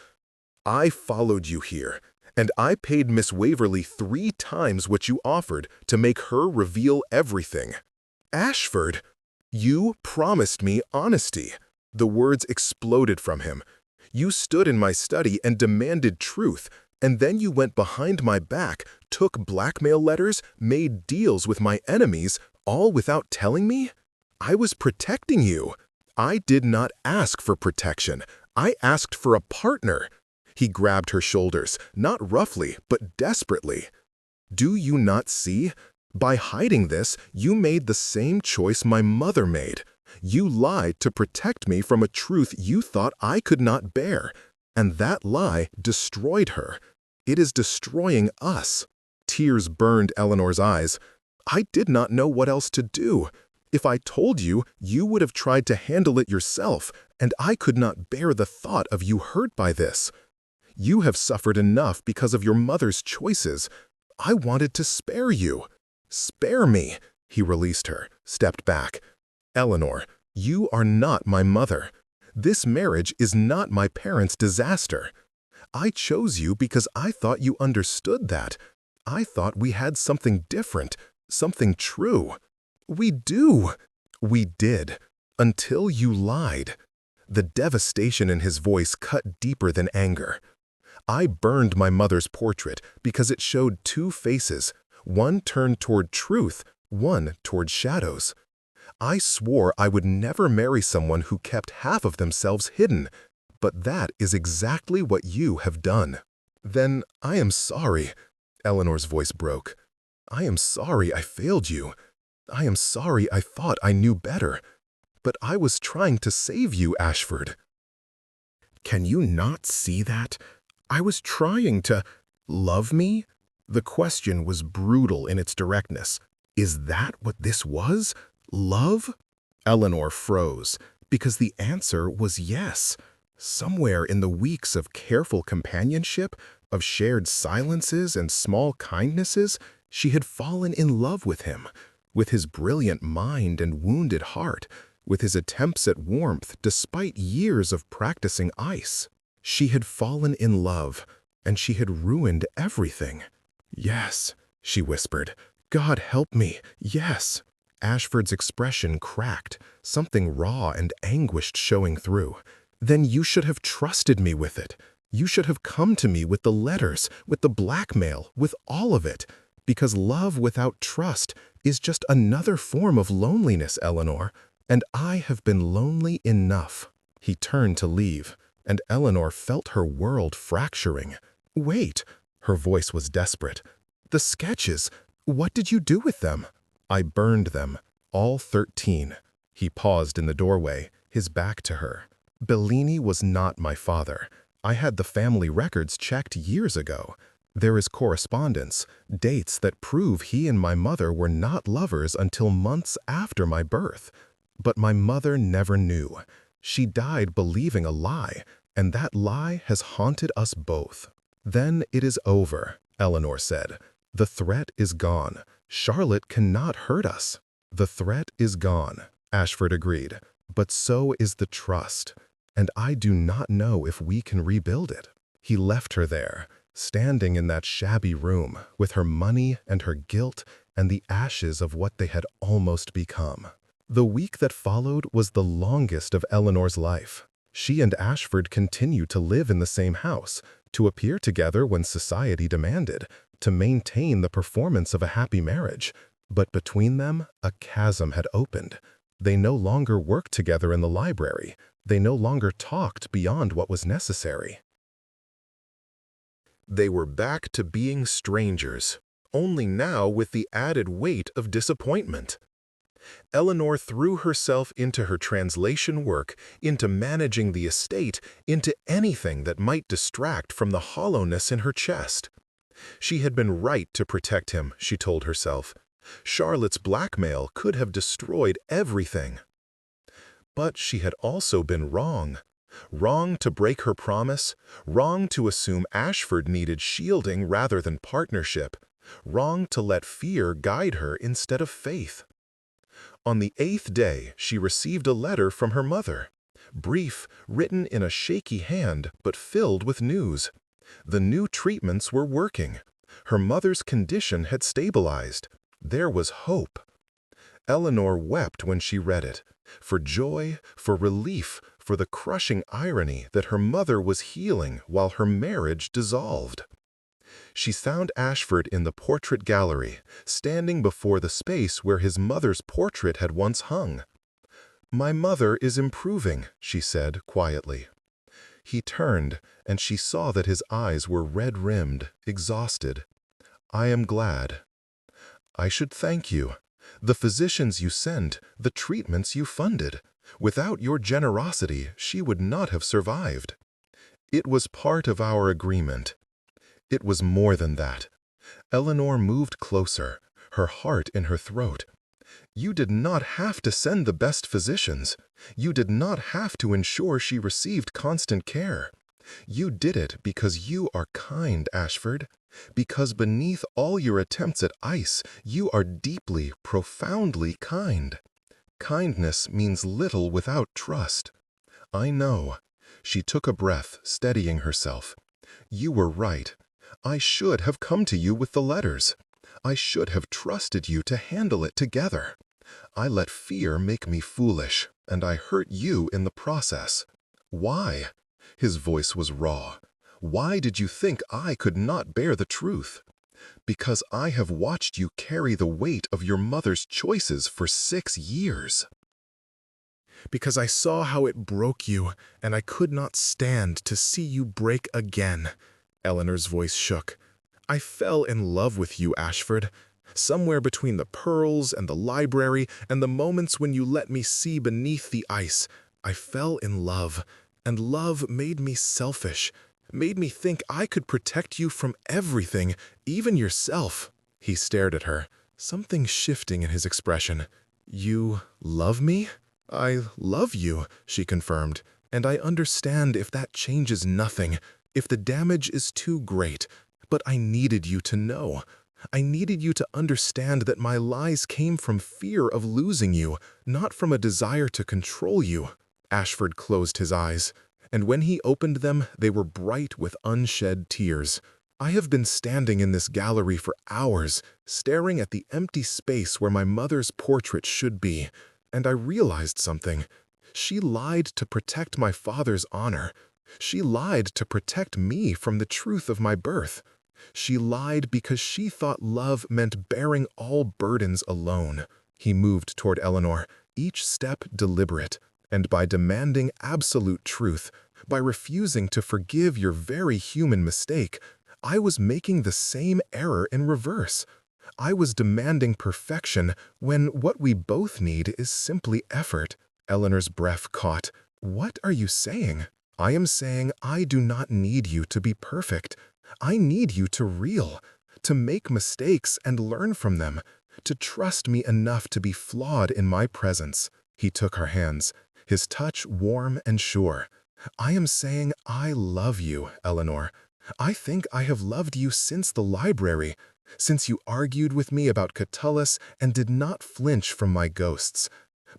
[SPEAKER 1] "I followed you here, and I paid Miss Waverley 3 times what you offered to make her reveal everything." "Ashford, you promised me honesty." The words exploded from him. "You stood in my study and demanded truth, and then you went behind my back, took blackmail letters, made deals with my enemies, all without telling me? I was protecting you. I did not ask for protection. I asked for a partner." He grabbed her shoulders, not roughly, but desperately. "Do you not see? By hiding this, you made the same choice my mother made. You lied to protect me from a truth you thought I could not bear, and that lie destroyed her. It is destroying us." Tears burned Eleanor's eyes. "I did not know what else to do. If I told you, you would have tried to handle it yourself, and I could not bear the thought of you hurt by this. You have suffered enough because of your mother's choices. I wanted to spare you." "Spare me." He released her, stepped back. "Eleanor, you are not my mother. This marriage is not my parents' disaster. I chose you because I thought you understood that. I thought we had something different, something true. We do." "We did, until you lied." The devastation in his voice cut deeper than anger. "I burned my mother's portrait because it showed 2 faces, one turned toward truth, one toward shadows. I swore I would never marry someone who kept half of themselves hidden, but that is exactly what you have done." "Then I am sorry." Eleanor's voice broke. "I am sorry I failed you. I am sorry I thought I knew better. But I was trying to save you, Ashford." "Can you not see that? I was trying to love me?" The question was brutal in its directness. Is that what this was? Love? Eleanor froze, because the answer was yes. Somewhere in the weeks of careful companionship, of shared silences and small kindnesses, she had fallen in love with him, with his brilliant mind and wounded heart, with his attempts at warmth despite years of practicing ice. She had fallen in love, and she had ruined everything. "Yes," she whispered. "God help me, yes." Ashford's expression cracked, something raw and anguished showing through. "Then you should have trusted me with it. You should have come to me with the letters, with the blackmail, with all of it. Because love without trust is just another form of loneliness, Eleanor. And I have been lonely enough." He turned to leave, and Eleanor felt her world fracturing. "Wait." Her voice was desperate. "The sketches, what did you do with them?" "I burned them, all 13. He paused in the doorway, his back to her. "Bellini was not my father. I had the family records checked years ago. There is correspondence, dates that prove he and my mother were not lovers until months after my birth. But my mother never knew. She died believing a lie, and that lie has haunted us both." "Then it is over," Eleanor said. "The threat is gone. Charlotte cannot hurt us." "The threat is gone," Ashford agreed. "But so is the trust. and I do not know if we can rebuild it." He left her there, standing in that shabby room, with her money and her guilt and the ashes of what they had almost become. The week that followed was the longest of Eleanor's life. She and Ashford continued to live in the same house, to appear together when society demanded, to maintain the performance of a happy marriage. But between them, a chasm had opened. They no longer worked together in the library. They no longer talked beyond what was necessary. They were back to being strangers, only now with the added weight of disappointment. Eleanor threw herself into her translation work, into managing the estate, into anything that might distract from the hollowness in her chest. She had been right to protect him, she told herself. Charlotte's blackmail could have destroyed everything. But she had also been wrong. Wrong to break her promise, wrong to assume Ashford needed shielding rather than partnership, wrong to let fear guide her instead of faith. On the 8th day, she received a letter from her mother. Brief, written in a shaky hand, but filled with news. The new treatments were working. Her mother's condition had stabilized. There was hope. Eleanor wept when she read it, for joy, for relief, for the crushing irony that her mother was healing while her marriage dissolved. She found Ashford in the portrait gallery, standing before the space where his mother's portrait had once hung. "My mother is improving," she said quietly. He turned, and she saw that his eyes were red-rimmed, exhausted. "I am glad." "I should thank you. The physicians you sent, the treatments you funded. Without your generosity, she would not have survived." "It was part of our agreement." It was more than that. Eleanor moved closer, her heart in her throat. "You did not have to send the best physicians. You did not have to ensure she received constant care. You did it because you are kind, Ashford. Because beneath all your attempts at ice, you are deeply, profoundly kind. Kindness means little without trust." "I know." She took a breath, steadying herself. "You were right. I should have come to you with the letters. I should have trusted you to handle it together. I let fear make me foolish, and I hurt you in the process. Why?" His voice was raw. "Why did you think I could not bear the truth?" "Because I have watched you carry the weight of your mother's choices for 6 years. Because I saw how it broke you, and I could not stand to see you break again." Eleanor's voice shook. "I fell in love with you, Ashford. Somewhere between the pearls and the library and the moments when you let me see beneath the ice, I fell in love, and love made me selfish, made me think I could protect you from everything, even yourself." He stared at her, something shifting in his expression. "You love me?" "I love you," she confirmed, "and I understand if that changes nothing, if the damage is too great. But I needed you to know. I needed you to understand that my lies came from fear of losing you, not from a desire to control you." Ashford closed his eyes, and when he opened them, they were bright with unshed tears. "I have been standing in this gallery for hours, staring at the empty space where my mother's portrait should be, and I realized something. She lied to protect my father's honor. She lied to protect me from the truth of my birth. She lied because she thought love meant bearing all burdens alone." He moved toward Eleanor, each step deliberate, and by demanding absolute truth, by refusing to forgive your very human mistake, I was making the same error in reverse. I was demanding perfection when what we both need is simply effort. Eleanor's breath caught. "What are you saying?" "I am saying I do not need you to be perfect. I need you to make mistakes and learn from them, to trust me enough to be flawed in my presence." He took her hands, his touch warm and sure. "I am saying I love you, Eleanor. I think I have loved you since the library, since you argued with me about Catullus and did not flinch from my ghosts.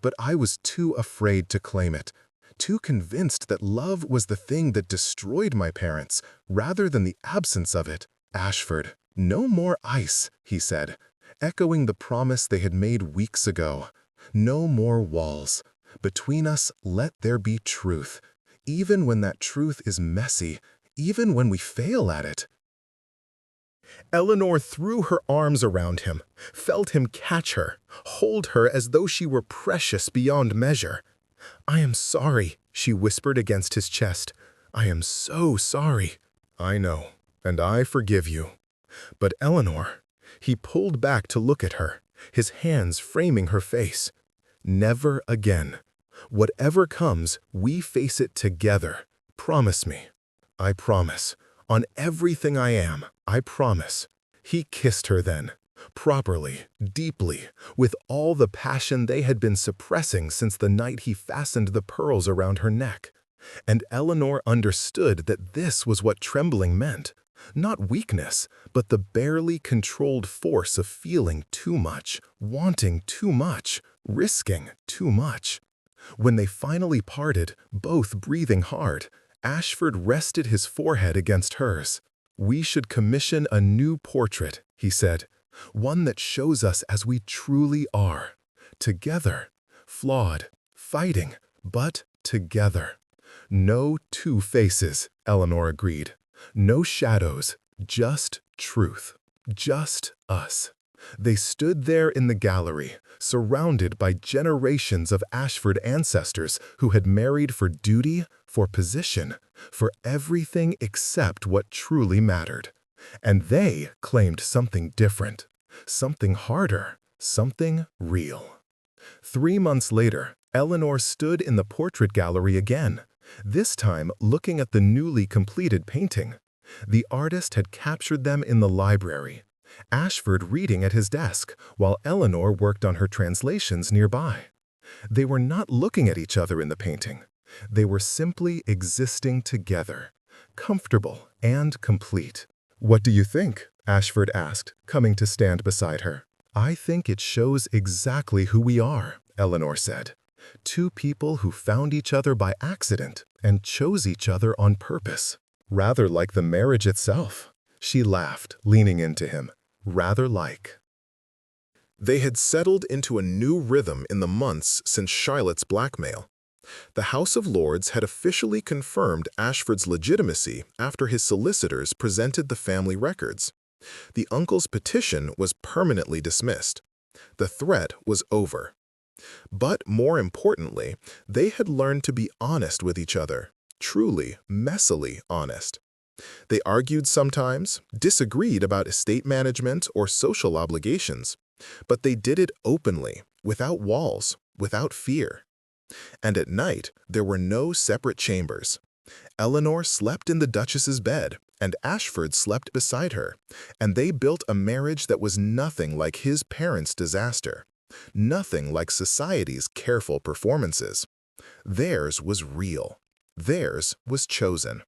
[SPEAKER 1] But I was too afraid to claim it, too convinced that love was the thing that destroyed my parents, rather than the absence of it. Ashford, no more ice, he said, echoing the promise they had made weeks ago. No more walls. Between us, let there be truth, even when that truth is messy, even when we fail at it. Eleanor threw her arms around him, felt him catch her, hold her as though she were precious beyond measure. "I am sorry," she whispered against his chest. "I am so sorry." "I know, and I forgive you." But Eleanor, he pulled back to look at her, his hands framing her face. "Never again. Whatever comes, we face it together. Promise me." "I promise. On everything I am, I promise." He kissed her then, properly, deeply, with all the passion they had been suppressing since the night he fastened the pearls around her neck. And Eleanor understood that this was what trembling meant. Not weakness, but the barely controlled force of feeling too much, wanting too much, risking too much. When they finally parted, both breathing hard, Ashford rested his forehead against hers. "We should commission a new portrait," he said, "one that shows us as we truly are. Together, flawed, fighting, but together." "No two faces," Eleanor agreed. "No shadows, just truth. Just us." They stood there in the gallery, surrounded by generations of Ashford ancestors who had married for duty, for position, for everything except what truly mattered. And they claimed something different, something harder, something real. 3 months later, Eleanor stood in the portrait gallery again, this time looking at the newly completed painting. The artist had captured them in the library, Ashford reading at his desk, while Eleanor worked on her translations nearby. They were not looking at each other in the painting. They were simply existing together, comfortable and complete. "What do you think?" Ashford asked, coming to stand beside her. "I think it shows exactly who we are," Eleanor said. "Two people who found each other by accident and chose each other on purpose. Rather like the marriage itself." She laughed, leaning into him. "Rather like." They had settled into a new rhythm in the months since Charlotte's blackmail. The House of Lords had officially confirmed Ashford's legitimacy after his solicitors presented the family records. The uncle's petition was permanently dismissed. The threat was over. But more importantly, they had learned to be honest with each other, truly, messily honest. They argued sometimes, disagreed about estate management or social obligations, but they did it openly, without walls, without fear. And at night, there were no separate chambers. Eleanor slept in the Duchess's bed, and Ashford slept beside her, and they built a marriage that was nothing like his parents' disaster, nothing like society's careful performances. Theirs was real. Theirs was chosen.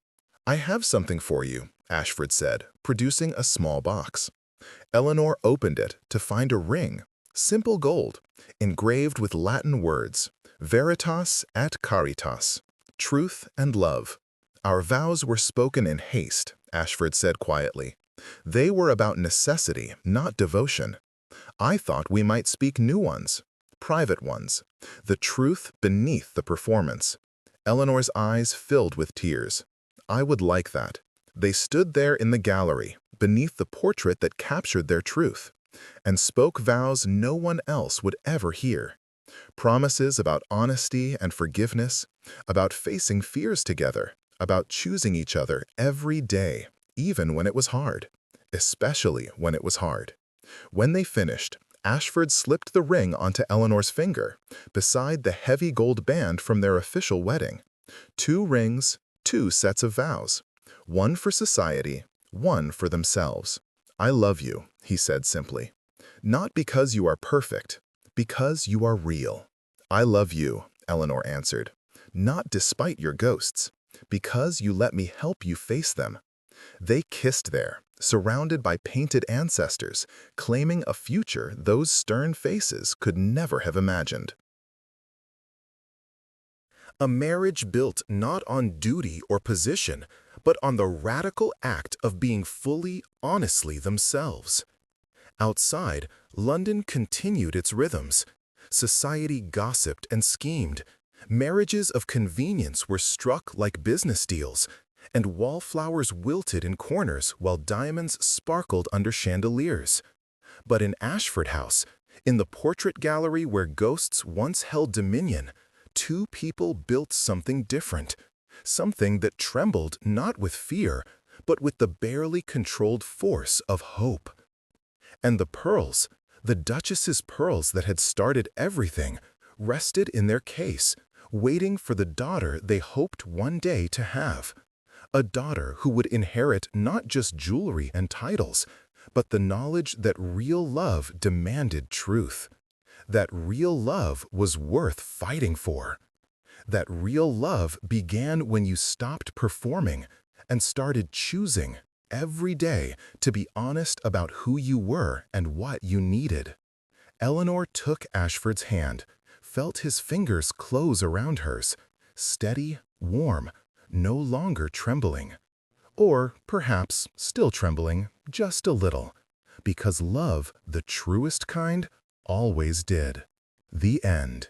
[SPEAKER 1] "I have something for you," Ashford said, producing a small box. Eleanor opened it to find a ring, simple gold, engraved with Latin words, Veritas et Caritas, truth and love. "Our vows were spoken in haste," Ashford said quietly. "They were about necessity, not devotion. I thought we might speak new ones, private ones, the truth beneath the performance." Eleanor's eyes filled with tears. "I would like that." They stood there in the gallery, beneath the portrait that captured their truth, and spoke vows no one else would ever hear. Promises about honesty and forgiveness, about facing fears together, about choosing each other every day, even when it was hard, especially when it was hard. When they finished, Ashford slipped the ring onto Eleanor's finger, beside the heavy gold band from their official wedding. 2 rings, 2 sets of vows. One for society, one for themselves. "I love you," he said simply. "Not because you are perfect, because you are real." "I love you," Eleanor answered. "Not despite your ghosts, because you let me help you face them." They kissed there, surrounded by painted ancestors, claiming a future those stern faces could never have imagined. A marriage built not on duty or position, but on the radical act of being fully, honestly themselves. Outside, London continued its rhythms. Society gossiped and schemed. Marriages of convenience were struck like business deals, and wallflowers wilted in corners while diamonds sparkled under chandeliers. But in Ashford House, in the portrait gallery where ghosts once held dominion, two people built something different, something that trembled not with fear, but with the barely controlled force of hope. And the pearls, the Duchess's pearls that had started everything, rested in their case, waiting for the daughter they hoped one day to have. A daughter who would inherit not just jewelry and titles, but the knowledge that real love demanded truth, that real love was worth fighting for, that real love began when you stopped performing and started choosing every day to be honest about who you were and what you needed. Eleanor took Ashford's hand, felt his fingers close around hers, steady, warm, no longer trembling. Or perhaps still trembling, just a little, because love, the truest kind, always did. The end.